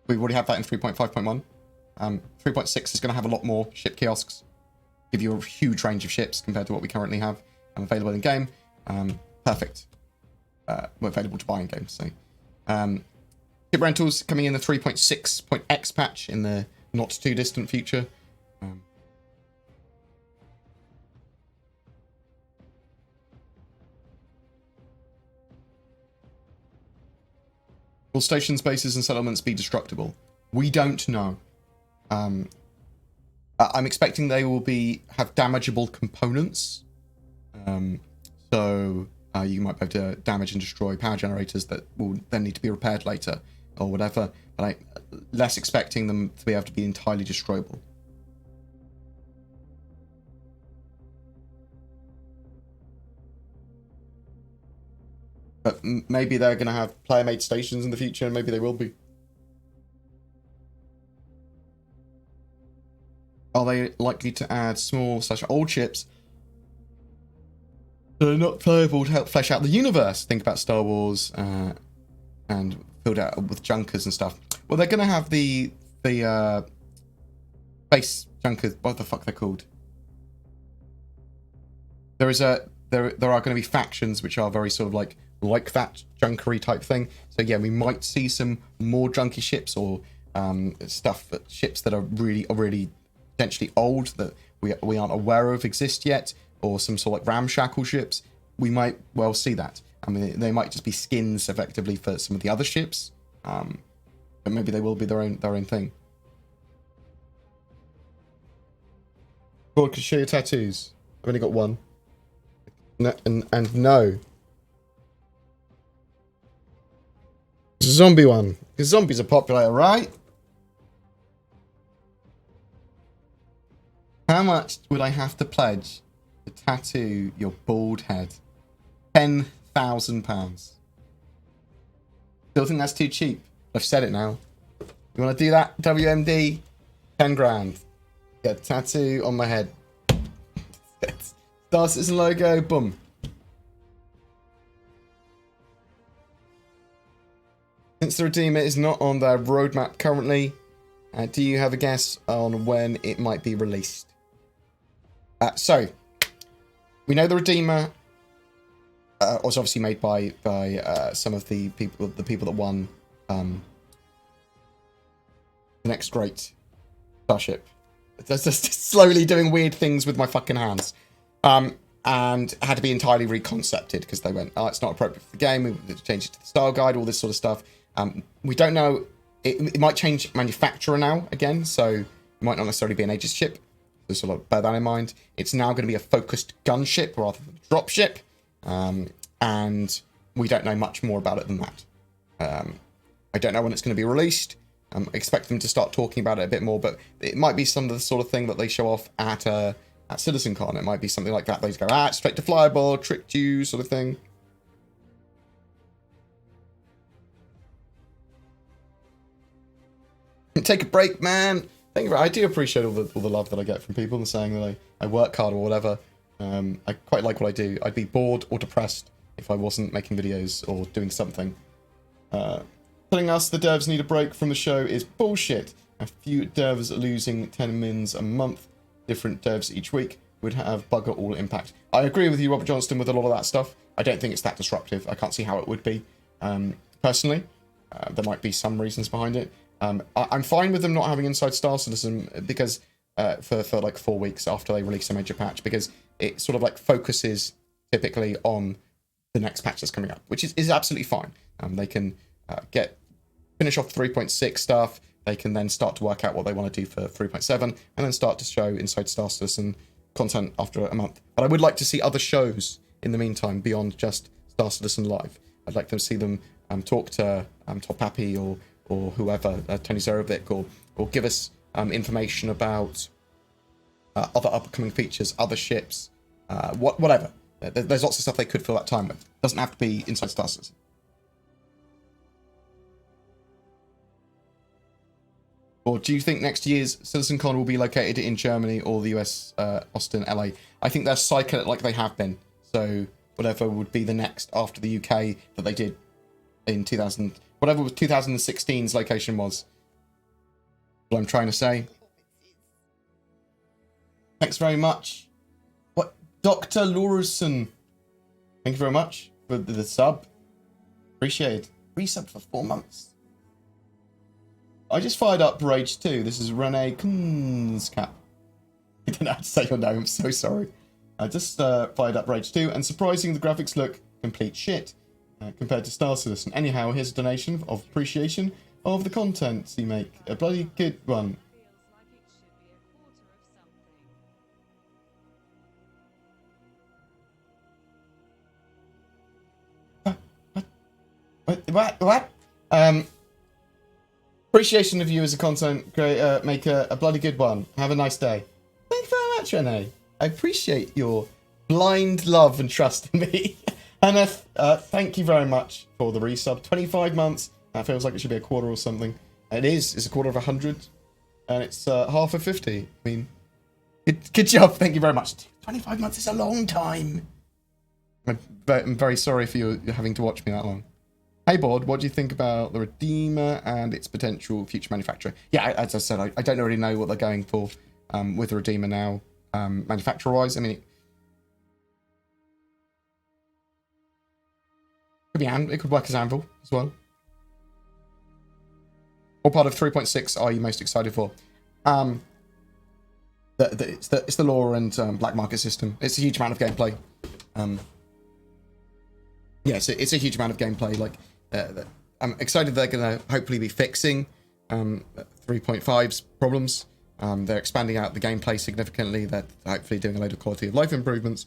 we already have that in 3.5.1. 3.6 is going to have a lot more ship kiosks. Give you a huge range of ships compared to what we currently have available in-game. Perfect. We're available to buy in-game. So, ship rentals coming in the 3.6.x patch in the not too distant future. Will stations, bases, and settlements be destructible? We don't know. I'm expecting they will have damageable components. So you might be able to damage and destroy power generators that will then need to be repaired later or whatever. But I'm less expecting them to be able to be entirely destroyable. But maybe they're going to have player-made stations in the future, and maybe they will be. Are they likely to add small/old ships that are not playable to help flesh out the universe? Think about Star Wars and filled out with junkers and stuff. Well, they're going to have the space junkers. What the fuck they're called? There are going to be factions which are very sort of like that junkery type thing. So yeah, we might see some more junky ships or ships that are really potentially old that we aren't aware of exist yet, or some sort of like ramshackle ships. We might well see that. I mean, they might just be skins effectively for some of the other ships, but maybe they will be their own thing. Board, could you show your tattoos? I've only got one. No, and no. It's a zombie one. Because zombies are popular, right? How much would I have to pledge to tattoo your bald head? £10,000. Still think that's too cheap. I've said it now. You want to do that? WMD? 10 grand. Get a tattoo on my head. Star Citizen logo. Boom. Since the Redeemer is not on their roadmap currently, do you have a guess on when it might be released? So, we know the Redeemer was obviously made by some of the people that won the next great Starship. It's just slowly doing weird things with my fucking hands, and had to be entirely reconcepted because they went, oh, it's not appropriate for the game. We changed it to the style guide, all this sort of stuff. We don't know. It might change manufacturer now again, so it might not necessarily be an Aegis ship. So sort of bear that in mind. It's now going to be a focused gunship rather than a dropship, and we don't know much more about it than that. I don't know when it's going to be released. I expect them to start talking about it a bit more, but it might be some of the sort of thing that they show off at CitizenCon. It might be something like that. They just go, straight to flyable, tricked you, sort of thing. Take a break, man. Thank you. I do appreciate all the love that I get from people and saying that I work hard or whatever. I quite like what I do. I'd be bored or depressed if I wasn't making videos or doing something. Telling us the devs need a break from the show is bullshit. A few devs losing 10 mins a month, different devs each week, would have bugger all impact. I agree with you, Robert Johnston, with a lot of that stuff. I don't think it's that disruptive. I can't see how it would be. Personally, there might be some reasons behind it. I'm fine with them not having Inside Star Citizen because for like 4 weeks after they release a major patch, because it sort of like focuses typically on the next patch that's coming up, which is absolutely fine. They can finish off 3.6 stuff. They can then start to work out what they want to do for 3.7 and then start to show Inside Star Citizen content after a month. But I would like to see other shows in the meantime beyond just Star Citizen Live. I'd like to see them talk to Top Happy or whoever, Tony Zerovic, or give us information about other upcoming features, other ships, whatever. There's lots of stuff they could fill that time with. Doesn't have to be Inside Star Citizen. Or do you think next year's CitizenCon will be located in Germany or the US, Austin, LA? I think they're cycling it like they have been. So whatever would be the next after the UK that they did in 2000, whatever 2016's location was. What I'm trying to say. Thanks very much. What? Dr. Lawson. Thank you very much for the sub. Appreciate it. Resub for 4 months. I just fired up Rage 2. This is Rene Kunzcap. I don't know how to say your name. I'm so sorry. I just fired up Rage 2, and surprising, the graphics look complete shit compared to Star Citizen. Anyhow, here's a donation of appreciation of the content you make. A bloody good one. What? Appreciation of you as a content creator. Make a bloody good one. Have a nice day. Thank you very much, Renee. I appreciate your blind love and trust in me. And thank you very much for the resub. 25 months. That feels like it should be a quarter or something. It is. It's a quarter of 100. And it's half of 50. I mean, good job. Thank you very much. 25 months is a long time. I'm very sorry for you having to watch me that long. Hey, Board, what do you think about the Redeemer and its potential future manufacturer? Yeah, as I said, I don't really know what they're going for with the Redeemer now, manufacturer-wise. I mean, it could work as Anvil as well. What part of 3.6 are you most excited for? It's the lore and black market system. It's a huge amount of gameplay. Yeah, it's a huge amount of gameplay. Like, I'm excited they're going to hopefully be fixing 3.5's problems. They're expanding out the gameplay significantly. They're hopefully doing a load of quality of life improvements.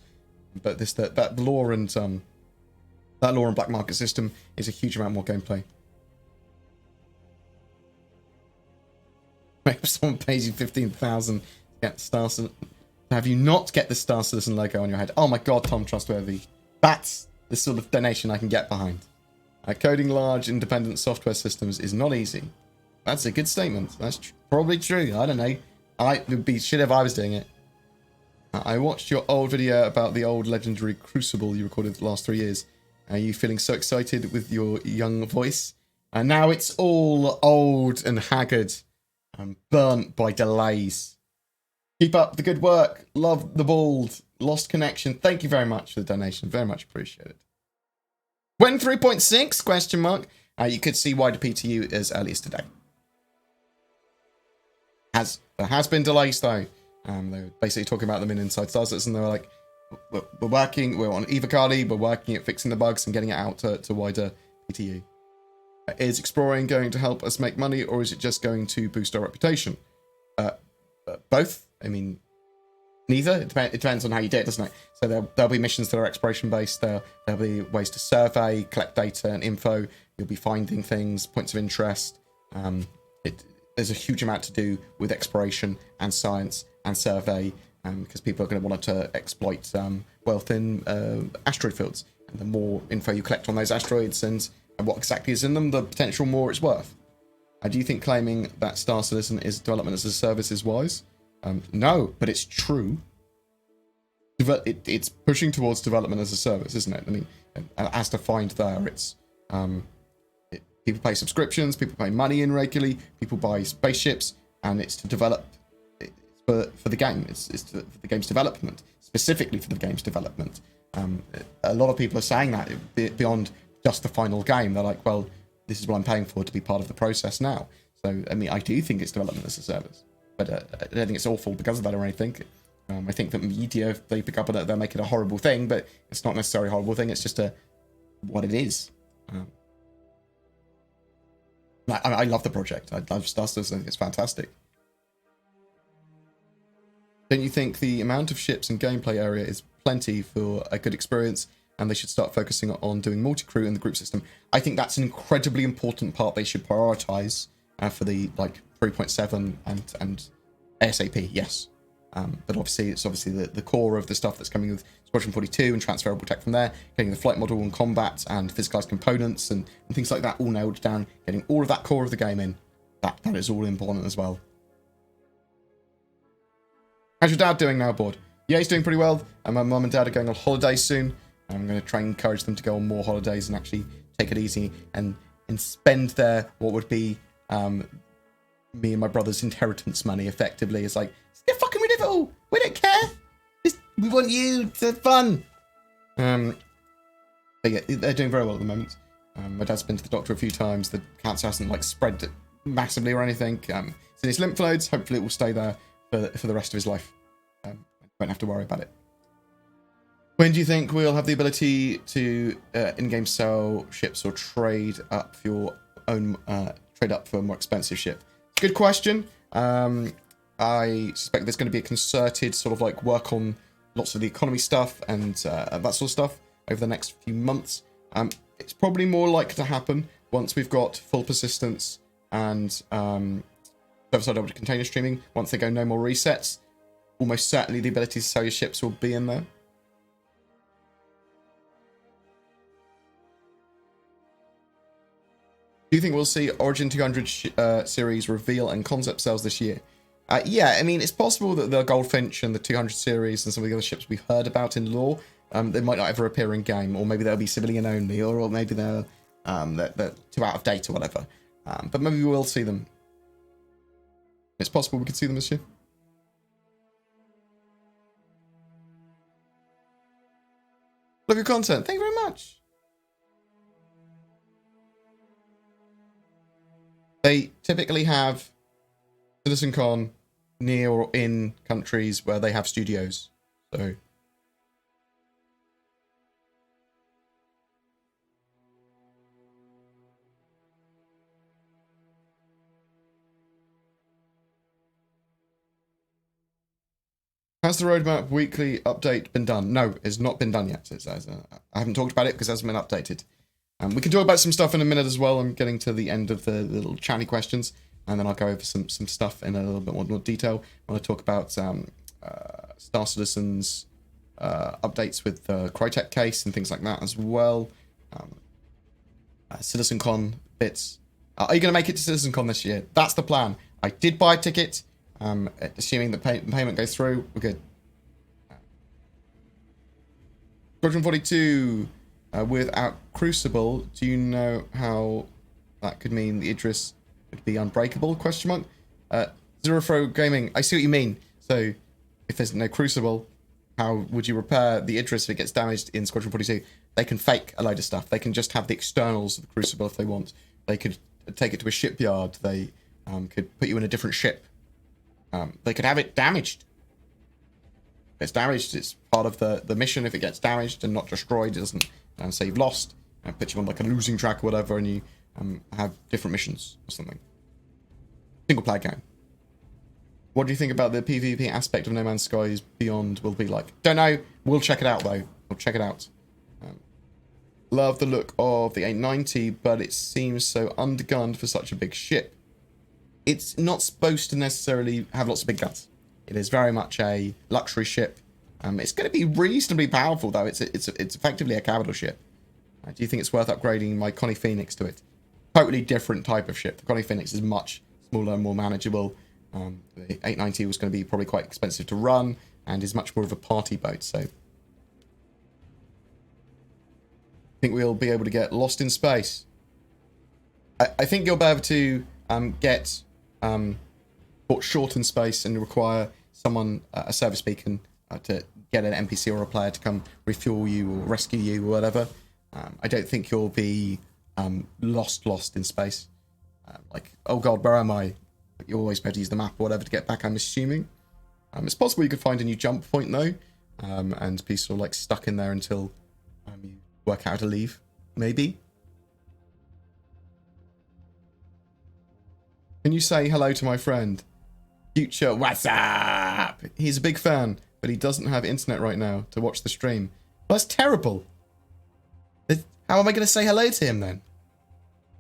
But that lore and black market system is a huge amount more gameplay. If someone pays you 15,000 to get the Star Citizen, have you not get the Star Citizen logo on your head? Oh my god, Tom Trustworthy. That's the sort of donation I can get behind. Coding large independent software systems is not easy. That's a good statement. That's probably true. I don't know. It would be shit if I was doing it. I watched your old video about the old legendary Crucible you recorded the last 3 years. Are you feeling so excited with your young voice? And now it's all old and haggard and burnt by delays. Keep up the good work. Love the bald. Lost connection. Thank you very much for the donation. Very much appreciated. When 3.6? Question mark. You could see wider PTU as early as today. There has been delays though. They were basically talking about them in Inside Star Citizen, and they were like, we're on EVOCATI, we're working at fixing the bugs and getting it out to wider PTU. Is exploring going to help us make money, or is it just going to boost our reputation? Both. I mean, neither. It depends on how you do it, doesn't it? So there'll be missions that are exploration based. There'll be ways to survey, collect data and info. You'll be finding things, points of interest. There's a huge amount to do with exploration and science and survey, because people are going to want to exploit wealth in asteroid fields. And the more info you collect on those asteroids and what exactly is in them, the potential more it's worth. Do you think claiming that Star Citizen is development as a service is wise? No, but it's true. It's pushing towards development as a service, isn't it? I mean, as defined there, it's people pay subscriptions, people pay money in regularly, people buy spaceships, and it's to develop for the game. It's for the game's development, specifically for the game's development. A lot of people are saying that beyond just the final game. They're like, well, this is what I'm paying for to be part of the process now. So, I mean, I do think it's development as a service, but I don't think it's awful because of that or anything. I think that media, if they pick up on it, they'll make it a horrible thing, but it's not necessarily a horrible thing. It's just what it is. I love the project. I love Star Citizen. I think it's fantastic. Don't you think the amount of ships and gameplay area is plenty for a good experience, and they should start focusing on doing multi-crew in the group system? I think that's an incredibly important part they should prioritize for the 3.7 and ASAP. Yes, but obviously it's the core of the stuff that's coming with Squadron 42 and transferable tech from there, getting the flight model and combat and physicalized components and things like that all nailed down, getting all of that core of the game in. That is all important as well. How's your dad doing now, Board? Yeah, he's doing pretty well. And my mum and dad are going on holidays soon. I'm going to try and encourage them to go on more holidays and actually take it easy and spend what would be me and my brother's inheritance money effectively. It's like, get fucking rid of it all. We don't care. We want you to have fun. But yeah, they're doing very well at the moment. My dad's been to the doctor a few times. The cancer hasn't spread massively or anything. It's in his lymph nodes. Hopefully it will stay there for the rest of his life. Won't have to worry about it. When do you think we'll have the ability to in-game sell ships or trade up for your own trade up for a more expensive ship? Good question. I suspect there's going to be a concerted sort of work on lots of the economy stuff and that sort of stuff over the next few months. It's probably more likely to happen once we've got full persistence and server-side object container streaming. Once they go no more resets, almost certainly the ability to sell your ships will be in there. Do you think we'll see Origin 200 series reveal and concept sales this year? Yeah, I mean, it's possible that the Goldfinch and the 200 series and some of the other ships we've heard about in lore, they might not ever appear in game, or maybe they'll be civilian only, or maybe they're too out of date or whatever. But maybe we will see them. It's possible we could see them this year. Love your content. Thank you very much. They typically have CitizenCon near or in countries where they have studios. So has the roadmap weekly update been done? No, it's not been done yet. I haven't talked about it because it hasn't been updated. We can talk about some stuff in a minute as well. I'm getting to the end of the little chatty questions, and then I'll go over some stuff in a little bit more detail. I want to talk about Star Citizen's updates with the Crytek case and things like that as well. CitizenCon bits. Are you going to make it to CitizenCon this year? That's the plan. I did buy a ticket. Assuming the payment goes through, we're good. Squadron 42. Without Crucible, do you know how that could mean the Idris would be unbreakable? Question mark. Zero Throw Gaming. I see what you mean. So, if there's no Crucible, how would you repair the Idris if it gets damaged in Squadron 42? They can fake a load of stuff. They can just have the externals of the Crucible if they want. They could take it to a shipyard. They could put you in a different ship. They could have it damaged. If it's damaged, it's part of the mission. If it gets damaged and not destroyed, it doesn't say you've lost. Put you on like a losing track or whatever, and you have different missions or something. Single player game. What do you think about the PvP aspect of No Man's Skies Beyond will be like? Don't know. We'll check it out though. We'll check it out. Love the look of the 890, but it seems so undergunned for such a big ship. It's not supposed to necessarily have lots of big guns. It is very much a luxury ship. It's going to be reasonably powerful, though. It's effectively a capital ship. Do you think it's worth upgrading my Connie Phoenix to it? Totally different type of ship. The Connie Phoenix is much smaller and more manageable. The 890 was going to be probably quite expensive to run and is much more of a party boat. So, I think we'll be able to get lost in space. I think you'll be able to get caught short in space and require someone, a service beacon, to get an NPC or a player to come refuel you or rescue you or whatever. I don't think you'll be lost in space. Like, oh god, where am I? But you always better use the map or whatever to get back, I'm assuming. It's possible you could find a new jump point though, and be sort of like stuck in there until you work out how to leave, maybe. Can you say hello to my friend? Future, what's up? He's a big fan, but he doesn't have internet right now to watch the stream. Well, that's terrible. How am I going to say hello to him then?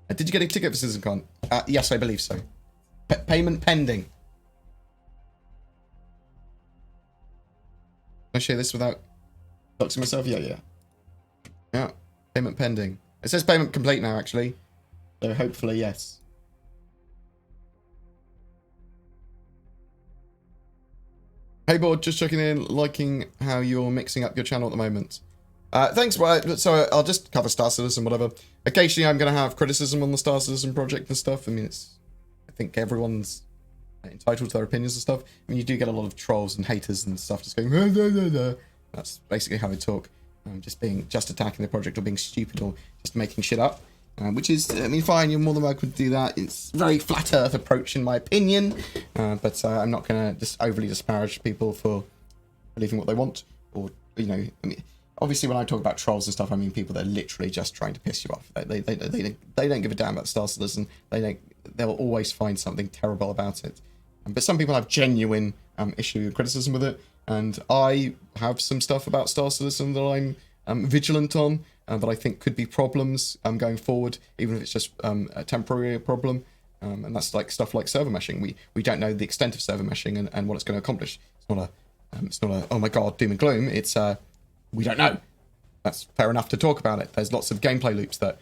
Did you get a ticket for CitizenCon? Yes, I believe so. Payment pending. Can I share this without doxing myself? Yeah. Yeah, payment pending. It says payment complete now, actually. So hopefully, yes. Hey Board, just checking in, liking how you're mixing up your channel at the moment. Thanks, so I'll just cover Star Citizen, whatever. Occasionally I'm going to have criticism on the Star Citizen project and stuff. I mean, I think everyone's entitled to their opinions and stuff. I mean, you do get a lot of trolls and haters and stuff just going, "Nah, nah, nah, nah." That's basically how they talk. Just attacking the project or being stupid or just making shit up. Which is, I mean, fine, you're more than welcome to do that. It's a very flat earth approach in my opinion. But I'm not going to just overly disparage people for believing what they want. Or, you know, I mean, obviously when I talk about trolls and stuff, I mean people that are literally just trying to piss you off. They don't give a damn about Star Citizen. They'll always find something terrible about it. But some people have genuine issue and criticism with it. And I have some stuff about Star Citizen that I'm vigilant on, that I think could be problems going forward, even if it's just a temporary problem. And that's like stuff like server meshing. We don't know the extent of server meshing and what it's going to accomplish. It's not a oh my god doom and gloom. It's we don't know. That's fair enough to talk about it. There's lots of gameplay loops that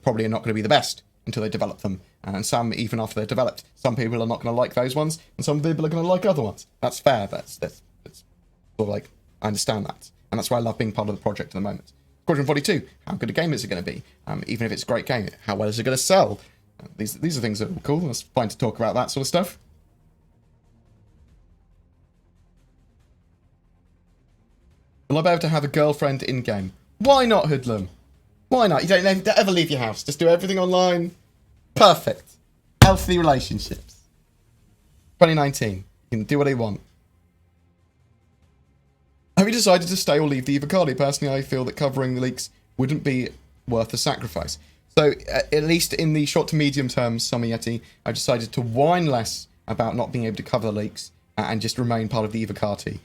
probably are not going to be the best until they develop them, and some even after they're developed. Some people are not going to like those ones, and some people are going to like other ones. That's fair. That's sort of like, I understand that, and that's why I love being part of the project at the moment. Squadron 42. How good a game is it going to be? Even if it's a great game, how well is it going to sell? These are things that are cool. It's fine to talk about that sort of stuff. Will I be able to have a girlfriend in game? Why not, Hoodlum? Why not? You don't ever leave your house. Just do everything online. Perfect. Healthy relationships. 2019. You can do what you want. Have you decided to stay or leave the EVOCATI? Personally, I feel that covering the leaks wouldn't be worth the sacrifice. So, at least in the short to medium term, Summer Yeti, I decided to whine less about not being able to cover the leaks and just remain part of the EVOCATI.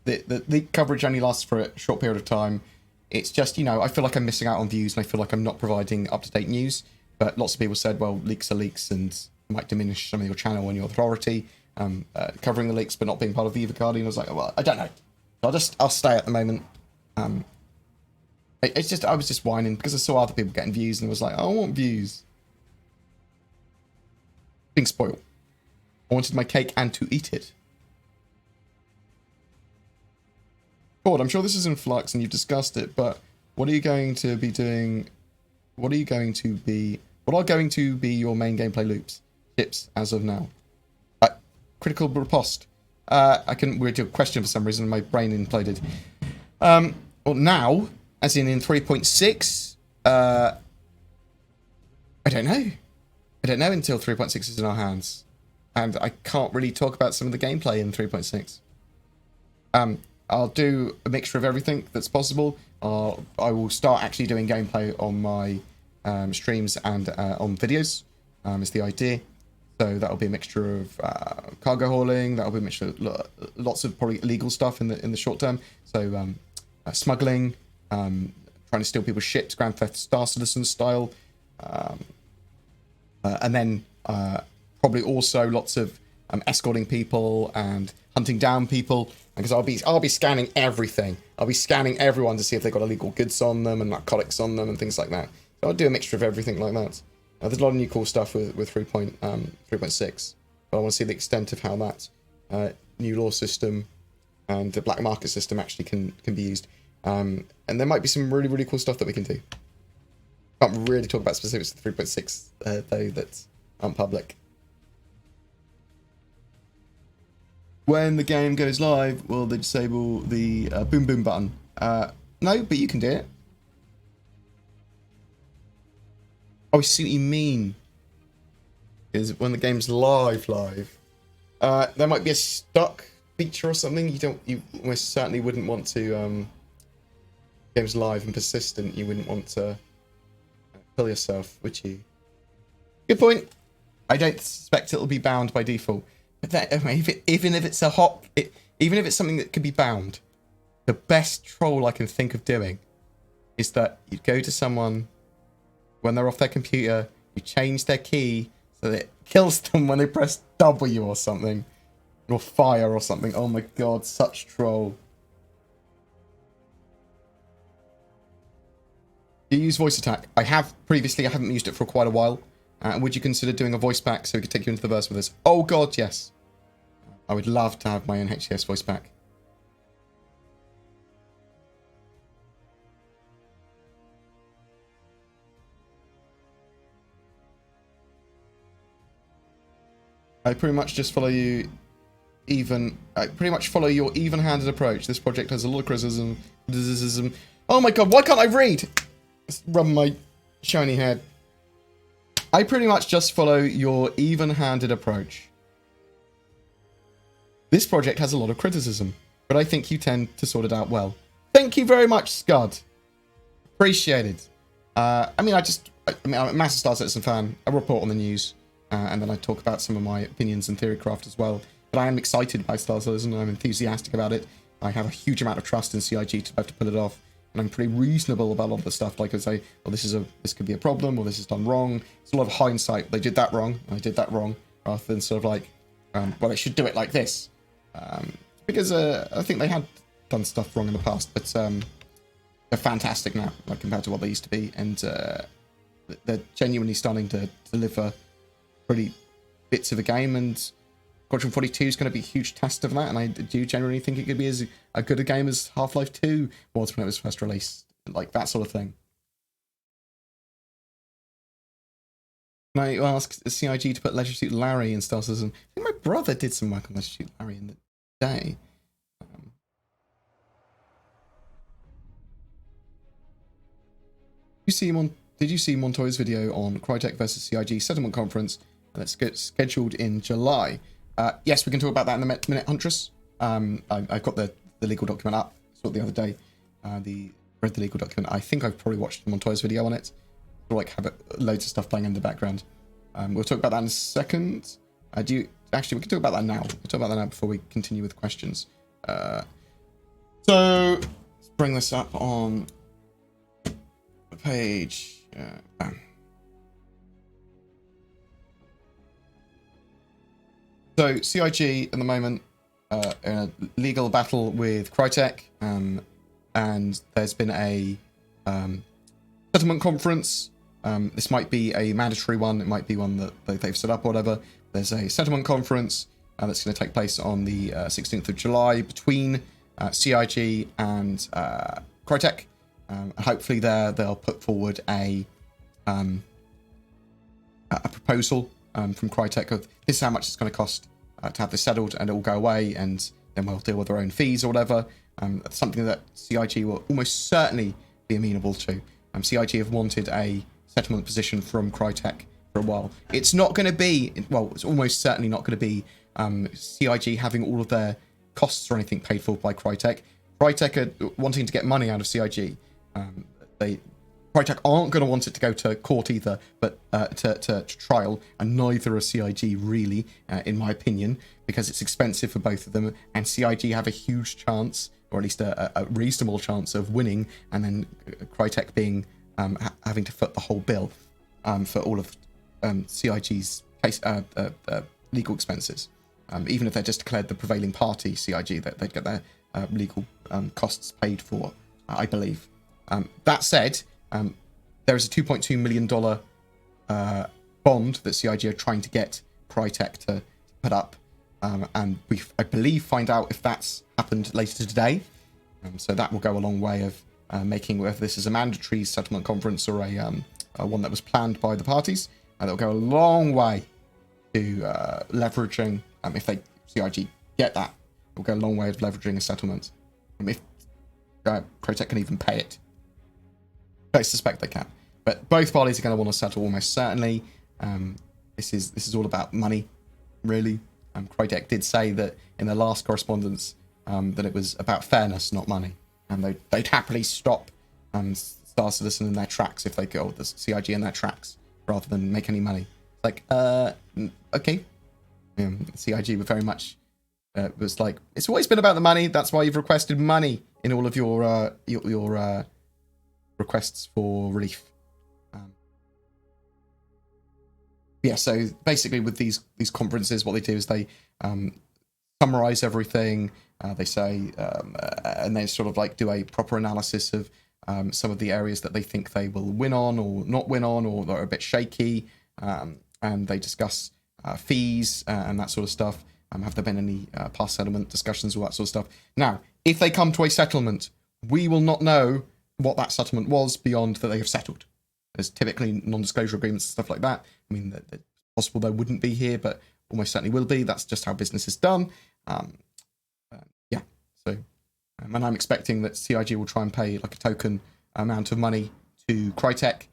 The leak coverage only lasts for a short period of time. It's just, I feel like I'm missing out on views and I feel like I'm not providing up-to-date news. But lots of people said, well, leaks are leaks and might diminish some of your channel and your authority. Covering the leaks but not being part of the EVOCATI. And I was like, well, I don't know. I'll stay at the moment. I was just whining because I saw other people getting views and I was like, I want views. Being spoiled. I wanted my cake and to eat it. God, I'm sure this is in flux and you've discussed it, but what are you going to be doing? What are going to be your main gameplay loops? Tips as of now. Critical riposte. I couldn't read your question for some reason, my brain imploded. Well, now, as in 3.6, I don't know. I don't know until 3.6 is in our hands. And I can't really talk about some of the gameplay in 3.6. I'll do a mixture of everything that's possible. I will start actually doing gameplay on my streams and on videos, is the idea. So that'll be a mixture of cargo hauling. That'll be a mixture of lots of probably illegal stuff in the short term. So smuggling, trying to steal people's ships, Grand Theft Star Citizen style, and then probably also lots of escorting people and hunting down people. Because I'll be scanning everything. I'll be scanning everyone to see if they've got illegal goods on them and narcotics on them and things like that. So I'll do a mixture of everything like that. There's a lot of new cool stuff with 3.6, but I want to see the extent of how that new law system and the black market system actually can be used. And there might be some really, really cool stuff that we can do. Can't really talk about specifics of 3.6 though that's public. When the game goes live, will they disable the boom boom button? No, but you can do it. Oh, I see what you mean. Is when the game's live, there might be a stuck feature or something. You almost certainly wouldn't want to. Game's live and persistent. You wouldn't want to kill yourself, would you? Good point. I don't suspect it'll be bound by default. But even if it's even if it's something that could be bound, the best troll I can think of doing is that you go to someone when they're off their computer, you change their key so that it kills them when they press W or something, or fire or something. Oh my god, such troll. Do you use voice attack? I have previously. I haven't used it for quite a while. Would you consider doing a voice pack so we could take you into the verse with us? Oh god, yes. I would love to have my own HCS voice pack. I pretty much just follow you I pretty much follow your even-handed approach. This project has a lot of criticism. Oh my god, why can't I read? Just rub my shiny head. I pretty much just follow your even-handed approach. This project has a lot of criticism, but I think you tend to sort it out well. Thank you very much, Scud. Appreciate it. I'm a massive Star Citizen fan. I report on the news, and then I talk about some of my opinions and theory craft as well. But I am excited by Star Citizen, and I'm enthusiastic about it. I have a huge amount of trust in CIG to be able to pull it off, and I'm pretty reasonable about a lot of the stuff. Like I say, well, this could be a problem, or this is done wrong. It's a lot of hindsight. They did that wrong, and I did that wrong, rather than sort of like, well, they should do it like this, because I think they had done stuff wrong in the past, but they're fantastic now, like compared to what they used to be, and they're genuinely starting to deliver pretty bits of a game, and Squadron 42 is going to be a huge test of that, and I do genuinely think it could be as a good a game as Half-Life 2 was when it was first released, like that sort of thing. Now you ask CIG to put Leisure Suit Larry in Star Citizen. I think my brother did some work on Leisure Suit Larry in the day. Did you see Montoya's video on Crytek versus CIG settlement conference that's scheduled in July? Yes, we can talk about that in a minute, Huntress. I've got the legal document up. Saw it the other day. Read the legal document. I think I've probably watched Montoya's video on it. Like have loads of stuff playing in the background. We'll talk about that in a second. We can talk about that now. We'll talk about that now before we continue with questions. So let's bring this up on the page. So CIG at the moment in a legal battle with Crytek, and there's been a settlement conference. This might be a mandatory one. It might be one that they've set up or whatever. There's a settlement conference that's going to take place on the 16th of July between CIG and Crytek. Hopefully they'll put forward a proposal from Crytek of this is how much it's going to cost to have this settled, and it will go away, and then we'll deal with our own fees or whatever. That's something that CIG will almost certainly be amenable to. CIG have wanted a settlement position from Crytek for a while. It's not going to be, well, it's almost certainly not going to be CIG having all of their costs or anything paid for by Crytek. Crytek are wanting to get money out of CIG. Crytek aren't going to want it to go to court either, but to trial, and neither are CIG really, in my opinion, because it's expensive for both of them, and CIG have a huge chance, or at least a reasonable chance of winning, and then Crytek being having to foot the whole bill for all of CIG's case, legal expenses. Even if they're just declared the prevailing party, CIG, they'd get their legal costs paid for, I believe. That said, there is a $2.2 million bond that CIG are trying to get Crytek to put up, and we, I believe, find out if that's happened later today. So that will go a long way of making, whether this is a mandatory settlement conference or a one that was planned by the parties, that'll go a long way to leveraging, if they CIG get that, it will go a long way of leveraging a settlement. If Crytek can even pay it. I suspect they can. But both parties are going to want to settle almost certainly. This is all about money, really. Crytek did say that in their last correspondence that it was about fairness, not money. And they'd happily stop Star Citizen in their tracks if they go, the CIG in their tracks, rather than make any money. Like, okay. CIG were very much was like, it's always been about the money. That's why you've requested money in all of your requests for relief. Yeah, so basically with these conferences, what they do is they summarize everything. They say, and they sort of like do a proper analysis of some of the areas that they think they will win on or not win on, or that are a bit shaky. And they discuss fees and that sort of stuff. Have there been any past settlement discussions, all that sort of stuff? Now, if they come to a settlement, we will not know what that settlement was beyond that they have settled. There's typically non-disclosure agreements and stuff like that. I mean, it's possible there wouldn't be here, but almost certainly will be. That's just how business is done. Yeah, so, and I'm expecting that CIG will try and pay like a token amount of money to Crytek,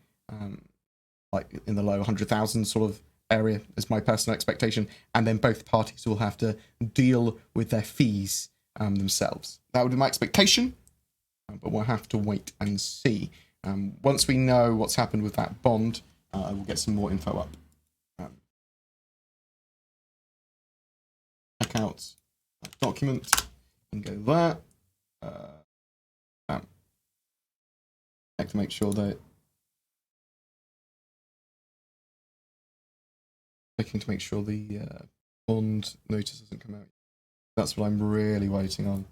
like in the low 100,000 sort of area is my personal expectation, and then both parties will have to deal with their fees themselves. That would be my expectation, but we'll have to wait and see. Once we know what's happened with that bond, I will get some more info up. Check out that document and go there. Check to make sure that checking to make sure the bond notice doesn't come out. That's what I'm really waiting on.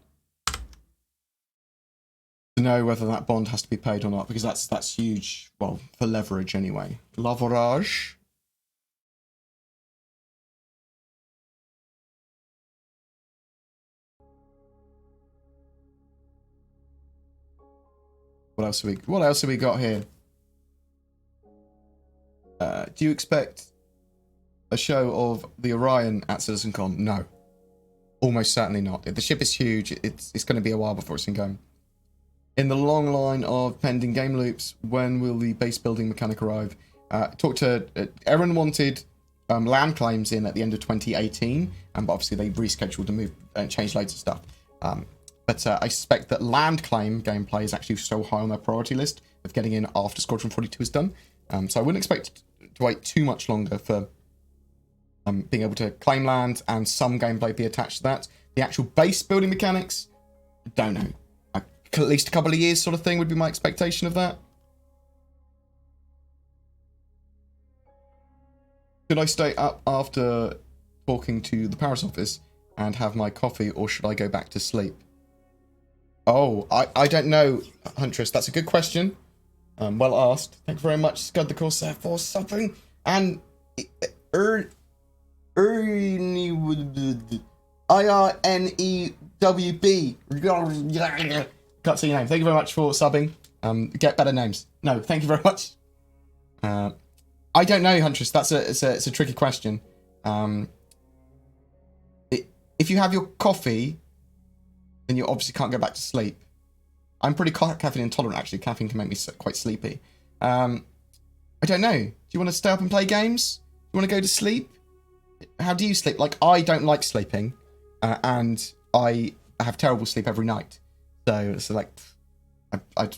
To know whether that bond has to be paid or not, because that's huge. Well, for leverage anyway. Leverage. What else have we got here? Do you expect a show of the Orion at CitizenCon? No. Almost certainly not. The ship is huge. It's going to be a while before it's in game. In the long line of pending game loops, when will the base building mechanic arrive? Talked to... Aaron wanted land claims in at the end of 2018, but obviously they rescheduled and moved and changed loads of stuff. But I suspect that land claim gameplay is actually so high on their priority list of getting in after Squadron 42 is done. So I wouldn't expect to wait too much longer for being able to claim land and some gameplay be attached to that. The actual base building mechanics, don't know. At least a couple of years sort of thing would be my expectation of that. Should I stay up after talking to the Paris office and have my coffee, or should I go back to sleep? Oh, I don't know, Huntress. That's a good question. Well asked. Thank you very much, Scud the Corsair, for suffering. And IRNEWB. Can't see your name. Thank you very much for subbing. Get better names. No, thank you very much. I don't know, Huntress. It's a tricky question. If you have your coffee, then you obviously can't go back to sleep. I'm pretty caffeine intolerant, actually. Caffeine can make me quite sleepy. I don't know. Do you want to stay up and play games? Do you want to go to sleep? How do you sleep? Like, I don't like sleeping, and I have terrible sleep every night. So like, I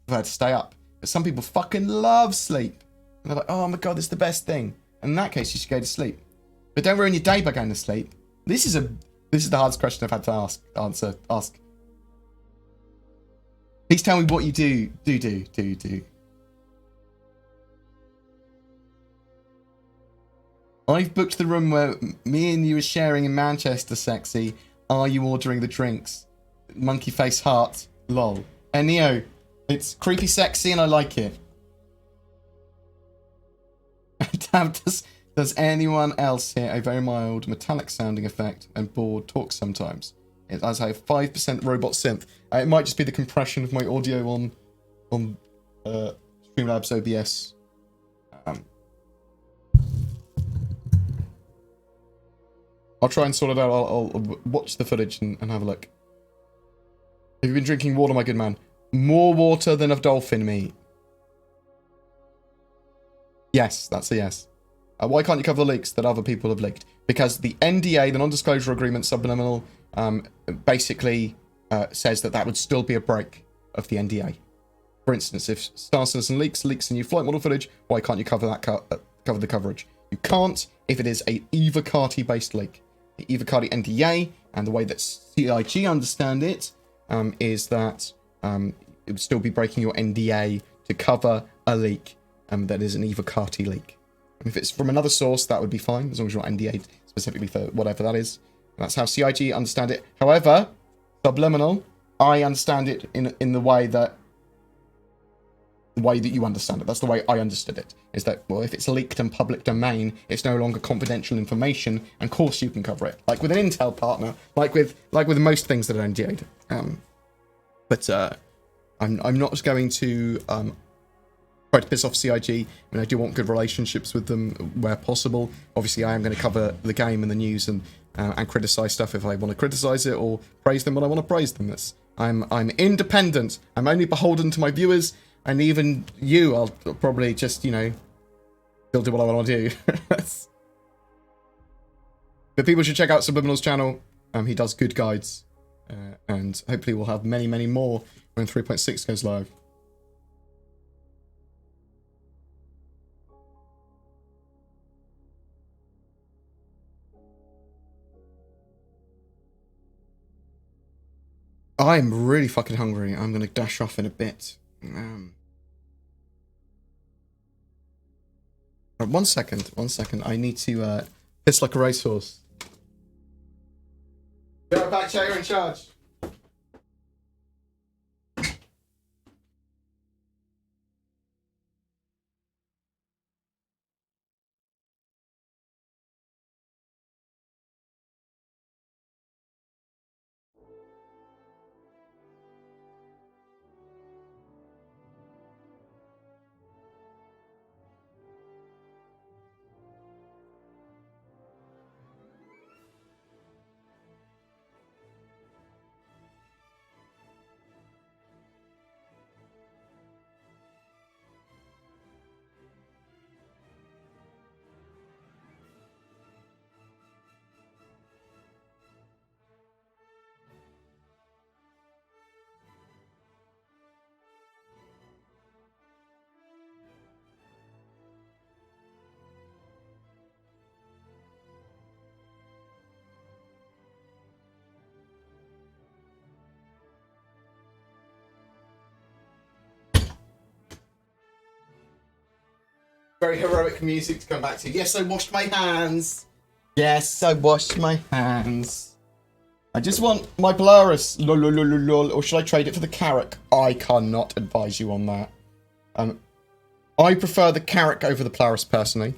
prefer to stay up. But some people fucking love sleep. And they're like, oh my god, this is the best thing. And in that case, you should go to sleep. But don't ruin your day by going to sleep. This is the hardest question I've had to ask. Please tell me what you do. I've booked the room where me and you are sharing in Manchester, sexy. Are you ordering the drinks? Monkey face heart. Lol. And Neo, it's creepy sexy and I like it. Does anyone else hear a very mild metallic sounding effect and bored talk sometimes? It does have 5% robot synth. It might just be the compression of my audio on Streamlabs OBS. I'll try and sort it out. I'll watch the footage and have a look. Have you been drinking water, my good man? More water than of dolphin meat. Yes, that's a yes. Why can't you cover the leaks that other people have leaked? Because the NDA, the non-disclosure agreement, subliminal, basically says that would still be a break of the NDA. For instance, if Star Citizen leaks in your flight model footage, why can't you cover that cover the coverage? You can't if it is a EVOCATI based leak. The EVOCATI NDA and the way that CIG understand it is that it would still be breaking your NDA to cover a leak that is an EVOCATI leak. And if it's from another source, that would be fine, as long as you're not NDA specifically for whatever that is. That's how CIG understand it. However, subliminal, I understand it in the way that you understand it. That's the way I understood it. Is that, well, if it's leaked in public domain, it's no longer confidential information, and of course you can cover it. Like with an Intel partner, like with most things that are NDA'd. But I'm not going to try to piss off CIG. I mean, I do want good relationships with them where possible. Obviously, I am going to cover the game and the news and criticize stuff if I want to criticize it, or praise them when I want to praise them. I'm independent. I'm only beholden to my viewers, and even you, I'll probably just, still do what I want to do. But people should check out Subliminal's channel. He does good guides, and hopefully we'll have many, many more when 3.6 goes live. I'm really fucking hungry. I'm going to dash off in a bit. 1 second. 1 second. I need to piss like a racehorse. Be right back, Jay, you're in charge. Very heroic music to come back to. Yes, I washed my hands. Yes, I washed my hands. I just want my Polaris. Lol, lol, lol, lol. Or should I trade it for the Carrack? I cannot advise you on that. I prefer the Carrack over the Polaris personally.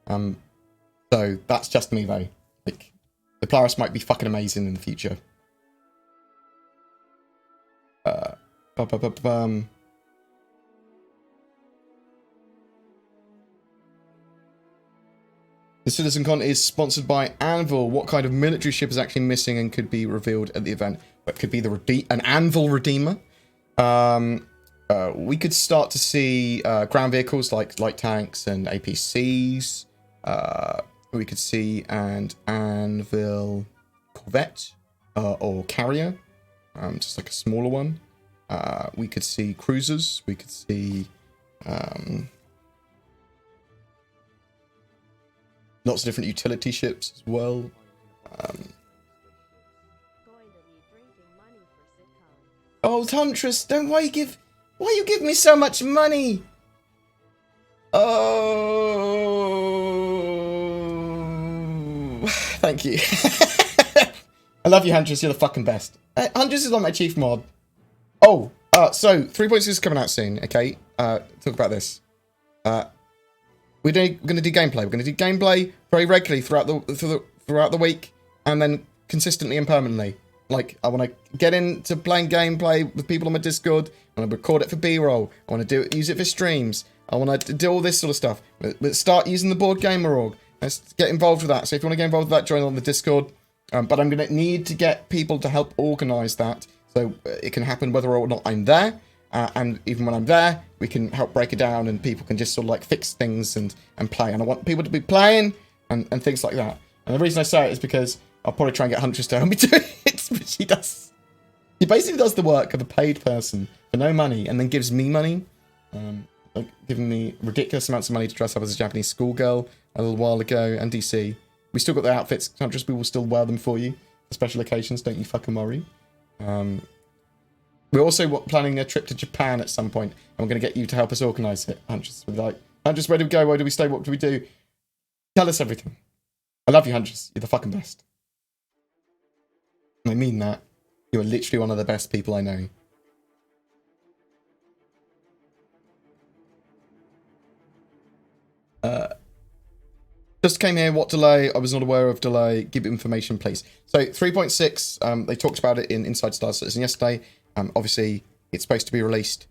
So that's just me though. Like, the Polaris might be fucking amazing in the future. The CitizenCon is sponsored by Anvil. What kind of military ship is actually missing and could be revealed at the event? It could be an Anvil Redeemer. We could start to see ground vehicles like light tanks and APCs. We could see an Anvil Corvette or carrier, just like a smaller one. We could see cruisers. We could see lots of different utility ships as well. Oh, Huntress, why you give me so much money? Oh, thank you. I love you, Huntress. You're the fucking best. Huntress is on my chief mod. Oh, so 3.6 is coming out soon. Okay, talk about this. We're going to do gameplay. We're going to do gameplay very regularly throughout the week, and then consistently and permanently. Like, I want to get into playing gameplay with people on my Discord. I want to record it for B-roll. I want to use it for streams. I want to do all this sort of stuff. Let's start using the BoredGamer org. Let's get involved with that. So if you want to get involved with that, join on the Discord. But I'm going to need to get people to help organise that, so it can happen whether or not I'm there. And even when I'm there, we can help break it down, and people can just sort of like fix things and play. And I want people to be playing and things like that. And the reason I say it is because I'll probably try and get Huntress to help me do it, but she does. He basically does the work of a paid person for no money, and then gives me money, like giving me ridiculous amounts of money to dress up as a Japanese schoolgirl a little while ago. And DC, we still got the outfits, Huntress. We will still wear them for you for special occasions. Don't you fucking worry. We're also planning a trip to Japan at some point, and we're going to get you to help us organise it. Huntress, we're like, Huntress, where do we go? Where do we stay? What do we do? Tell us everything. I love you, Huntress. You're the fucking best. I mean that. You are literally one of the best people I know. Just came here. What delay? I was not aware of delay. Give information, please. So 3.6, they talked about it in Inside Star Citizen yesterday. Obviously, it's supposed to be released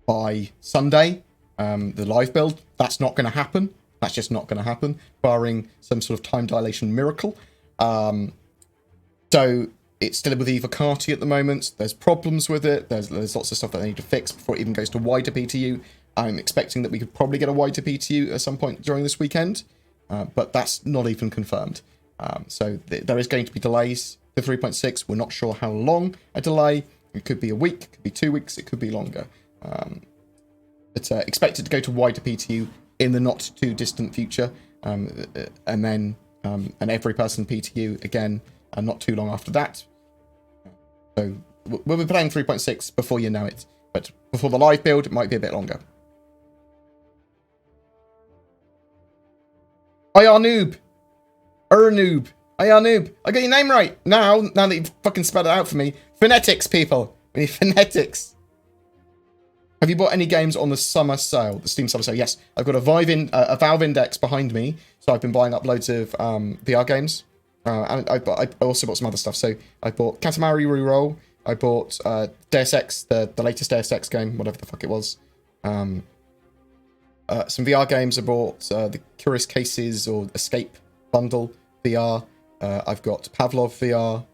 by Sunday, the live build. That's not going to happen. That's just not going to happen, barring some sort of time dilation miracle. So it's still with EVOCATI at the moment. There's problems with it. There's lots of stuff that they need to fix before it even goes to wider PTU. I'm expecting that we could probably get a wider PTU at some point during this weekend, but that's not even confirmed. So there is going to be delays to 3.6. We're not sure how long a delay. It could be a week, it could be 2 weeks, it could be longer. But expected to go to wider PTU in the not too distant future, and then an every person PTU again, not too long after that. So we'll be playing 3.6 before you know it. But before the live build, it might be a bit longer. IR noob. Noob. IR noob. I got your name right. Now that you've fucking spelled it out for me. Phonetics, people. We need phonetics. Have you bought any games on the summer sale? The Steam summer sale? Yes. I've got a Valve Index behind me. So I've been buying up loads of VR games. And I also bought some other stuff. So I bought Katamari Reroll. I bought Deus Ex, the latest Deus Ex game, whatever the fuck it was. Some VR games. I bought the Curious Cases or Escape Bundle VR. I've got Pavlov VR.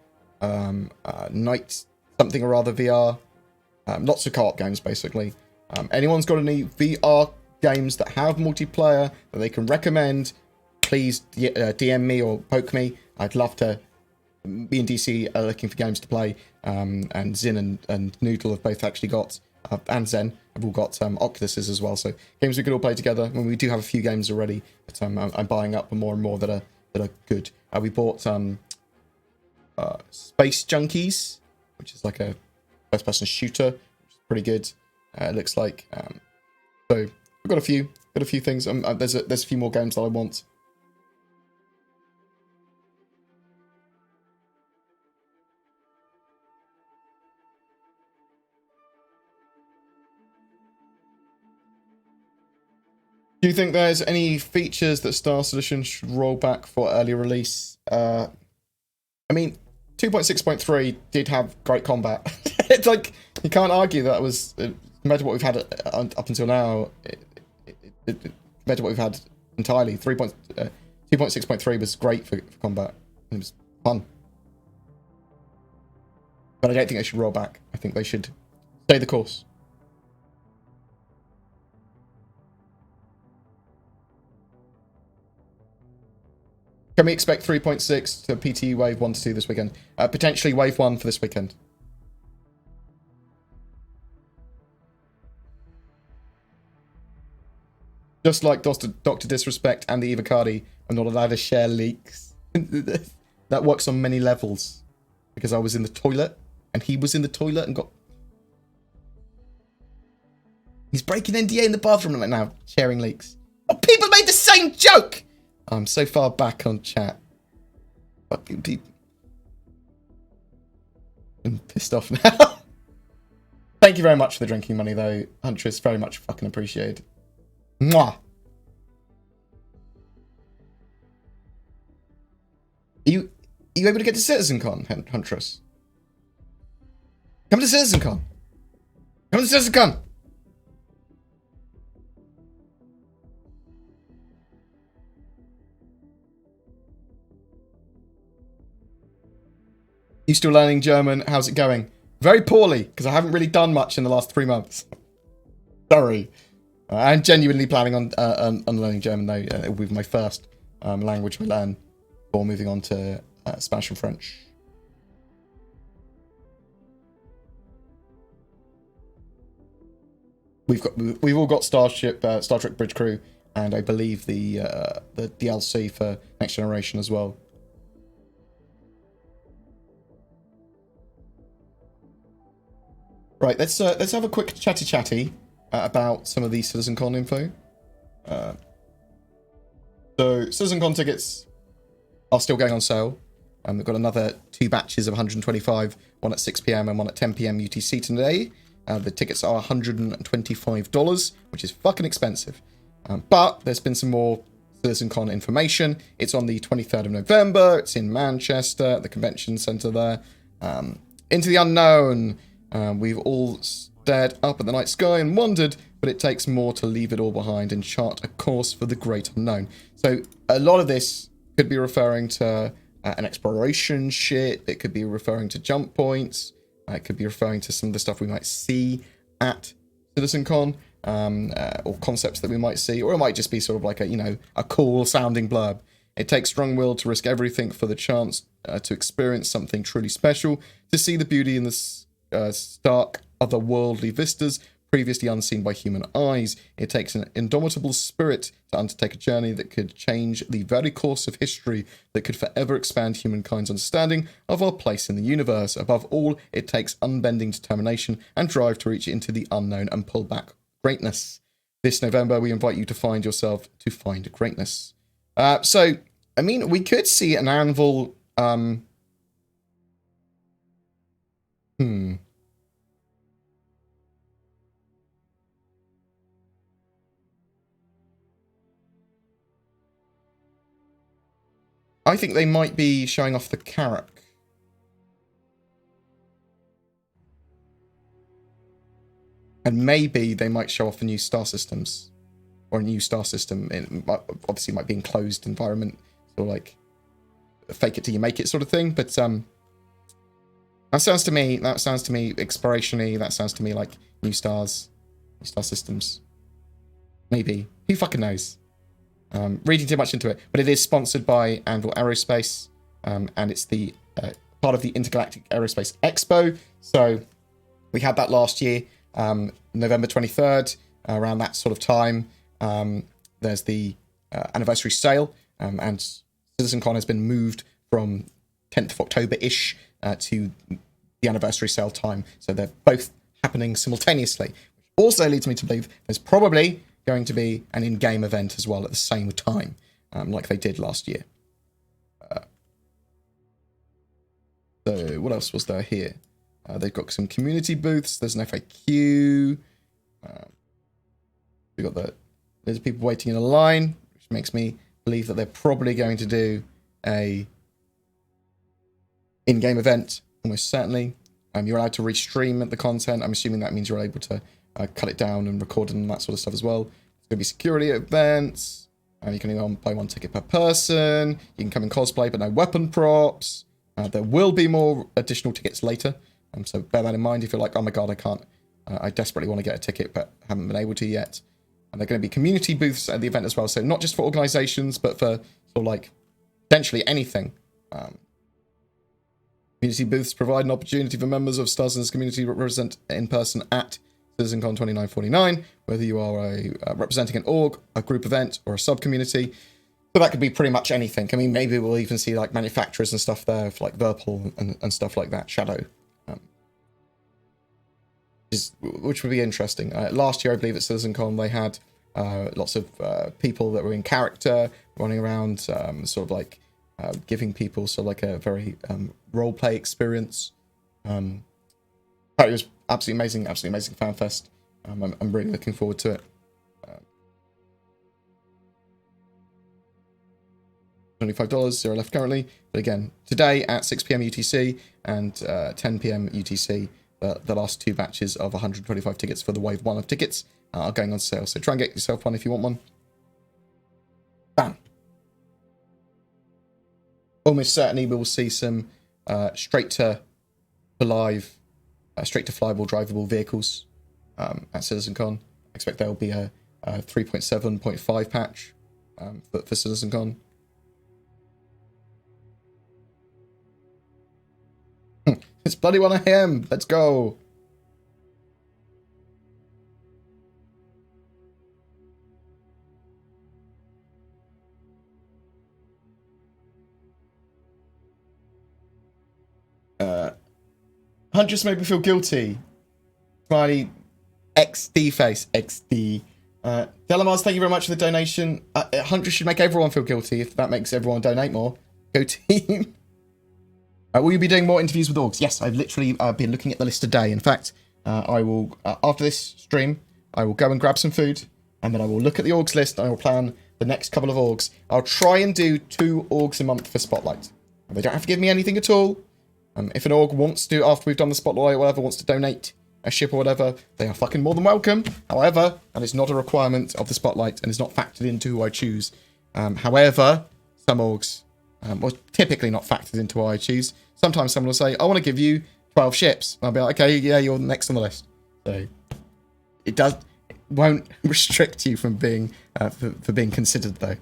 Night something or other VR. Lots of co-op games, basically. Anyone's got any VR games that have multiplayer that they can recommend, please DM me or poke me. I'd love to. Me and DC are looking for games to play, and Zin and Noodle have both actually got, and Zen have all got Oculuses as well. So games we could all play together. And we do have a few games already, but I'm buying up more and more that are good. We bought Space Junkies, which is like a first-person shooter, which is pretty good. It looks like. So we've got a few things. There's a few more games that I want. Do you think there's any features that Star Citizen should roll back for early release? I mean, 2.6.3 did have great combat. It's like, you can't argue that was, compared to what we've had up until now, compared to what we've had entirely, 2.6.3 was great for combat. It was fun. But I don't think they should roll back. I think they should stay the course. Can we expect 3.6 to PTE Wave 1 to 2 this weekend? Potentially Wave 1 for this weekend. Just like Dr. Disrespect and the EVOCATI, I'm not allowed to share leaks. That works on many levels. Because I was in the toilet, and he was in the toilet and got... He's breaking NDA in the bathroom right now, sharing leaks. Oh, people made the same joke! I'm so far back on chat. Fucking people. I'm pissed off now. Thank you very much for the drinking money, though, Huntress. Very much fucking appreciated. Mwah! Are you able to get to CitizenCon, Huntress? Come to CitizenCon. Come to CitizenCon. You still learning German? How's it going? Very poorly, because I haven't really done much in the last 3 months. Sorry. I'm genuinely planning on learning German, though. It will be my first language I learn before moving on to Spanish and French. We've all got Star Trek Bridge Crew, and I believe the DLC for Next Generation as well. Right, let's have a quick chatty about some of the CitizenCon info. So CitizenCon tickets are still going on sale. We've got another 2 batches of 125, one at 6 PM and one at 10 PM UTC today. The tickets are $125, which is fucking expensive. But there's been some more CitizenCon information. It's on the 23rd of November. It's in Manchester, the convention centre there. Into the unknown. We've all stared up at the night sky and wondered, but it takes more to leave it all behind and chart a course for the great unknown. So a lot of this could be referring to an exploration ship. It could be referring to jump points. It could be referring to some of the stuff we might see at CitizenCon, or concepts that we might see, or it might just be sort of like a cool sounding blurb. It takes strong will to risk everything for the chance to experience something truly special, to see the beauty in the stark otherworldly vistas previously unseen by human eyes. It takes an indomitable spirit to undertake a journey that could change the very course of history, that could forever expand humankind's understanding of our place in the universe. Above all, it takes unbending determination and drive to reach into the unknown and pull back greatness. This November, we invite you to find yourself, to find greatness. So, I mean, we could see an anvil... I think they might be showing off the Carrack. And maybe they might show off the new star systems. Or a new star system. Obviously, it might be enclosed environment. So, like, fake it till you make it sort of thing. But, that sounds to me exploration-y. That sounds to me like new stars. New star systems. Maybe. Who fucking knows? Reading too much into it, but it is sponsored by Anvil Aerospace, and it's the part of the Intergalactic Aerospace Expo. So we had that last year, November 23rd, around that sort of time. There's the anniversary sale, and CitizenCon has been moved from 10th of October-ish to the anniversary sale time. So they're both happening simultaneously, which also leads me to believe there's probably going to be an in-game event as well at the same time, like they did last year. So what else was there here? They've got some community booths. There's an FAQ. We've got there's people waiting in a line, which makes me believe that they're probably going to do a in-game event, almost certainly. You're allowed to restream the content. I'm assuming that means you're able to cut it down and record it and that sort of stuff as well. There's going to be security events. You can only buy one ticket per person. You can come in cosplay, but no weapon props. There will be more additional tickets later. So bear that in mind if you're like, oh my god, I can't. I desperately want to get a ticket, but haven't been able to yet. And there are going to be community booths at the event as well. So not just for organizations, but for sort of like potentially anything. Community booths provide an opportunity for members of Stars in this community to represent in person at CitizenCon 2949, whether you are representing an org, a group event, or a sub-community. So that could be pretty much anything. I mean, maybe we'll even see like manufacturers and stuff there, for like Verpal and stuff like that, Shadow. Which would be interesting. Last year, I believe at CitizenCon, they had lots of people that were in character, running around, sort of like giving people sort of like a very role-play experience. It was absolutely amazing fan fest. I'm really looking forward to it. $25, 0 left currently. But again, today at 6 p.m. UTC and 10 p.m. UTC, the last two batches of 125 tickets for the wave 1 of tickets are going on sale. So try and get yourself one if you want one. Bam. Almost certainly we will see some straight to flyable, drivable vehicles at CitizenCon. I expect there will be a 3.7.5 patch for CitizenCon. It's bloody 1 a.m. Let's go. Huntress made me feel guilty. Smiley XD face. XD. Delamars, thank you very much for the donation. Huntress should make everyone feel guilty if that makes everyone donate more. Go team. Will you be doing more interviews with orgs? Yes, I've literally been looking at the list today. In fact, I will, after this stream, I will go and grab some food, and then I will look at the orgs list, and I will plan the next couple of orgs. I'll try and do 2 orgs a month for Spotlight. They don't have to give me anything at all. If an org wants to, after we've done the Spotlight or whatever, wants to donate a ship or whatever, they are fucking more than welcome. However, that is not a requirement of the Spotlight, and is not factored into who I choose. However, some orgs, well, typically not factored into who I choose. Sometimes someone will say, I want to give you 12 ships. And I'll be like, okay, yeah, you're next on the list. So it won't restrict you from being, for being considered though.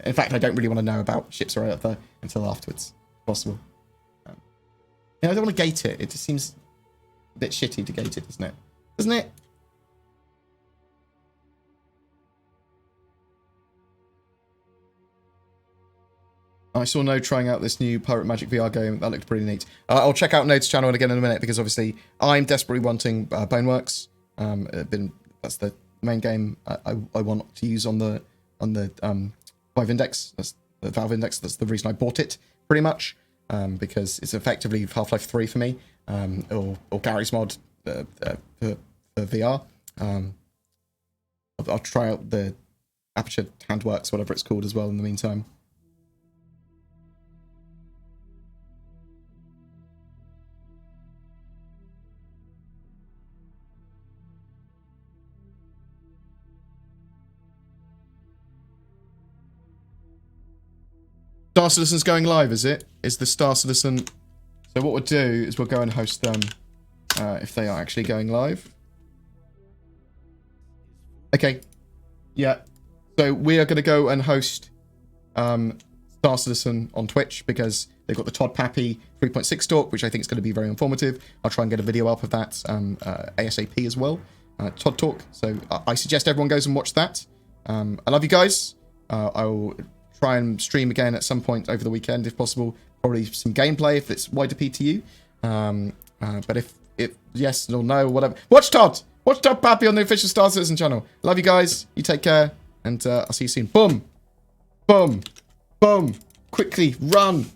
In fact, I don't really want to know about ships right up there until afterwards, if possible. I don't want to gate it. It just seems a bit shitty to gate it, doesn't it? Doesn't it? I saw Node trying out this new Pirate Magic VR game. That looked pretty neat. I'll check out Node's channel again in a minute because obviously I'm desperately wanting Boneworks. That's the main game I want to use on the Vive Index. That's the Valve Index. That's the reason I bought it pretty much because it's effectively Half-Life 3 for me or Gary's mod for VR. I'll try out the Aperture Handworks, whatever it's called, as well in the meantime. Star Citizen's going live, is it? Is the Star Citizen... So what we'll do is we'll go and host them if they are actually going live. Okay. Yeah. So we are going to go and host Star Citizen on Twitch because they've got the Todd Pappy 3.6 talk, which I think is going to be very informative. I'll try and get a video up of that ASAP as well. Todd talk. So I suggest everyone goes and watch that. I love you guys. I will try and stream again at some point over the weekend if possible. Probably some gameplay if it's wider P to you. But if yes or no or whatever. Watch Todd! Watch Todd Pappy on the official Star Citizen channel. Love you guys. You take care. And I'll see you soon. Boom! Boom! Boom! Quickly, run!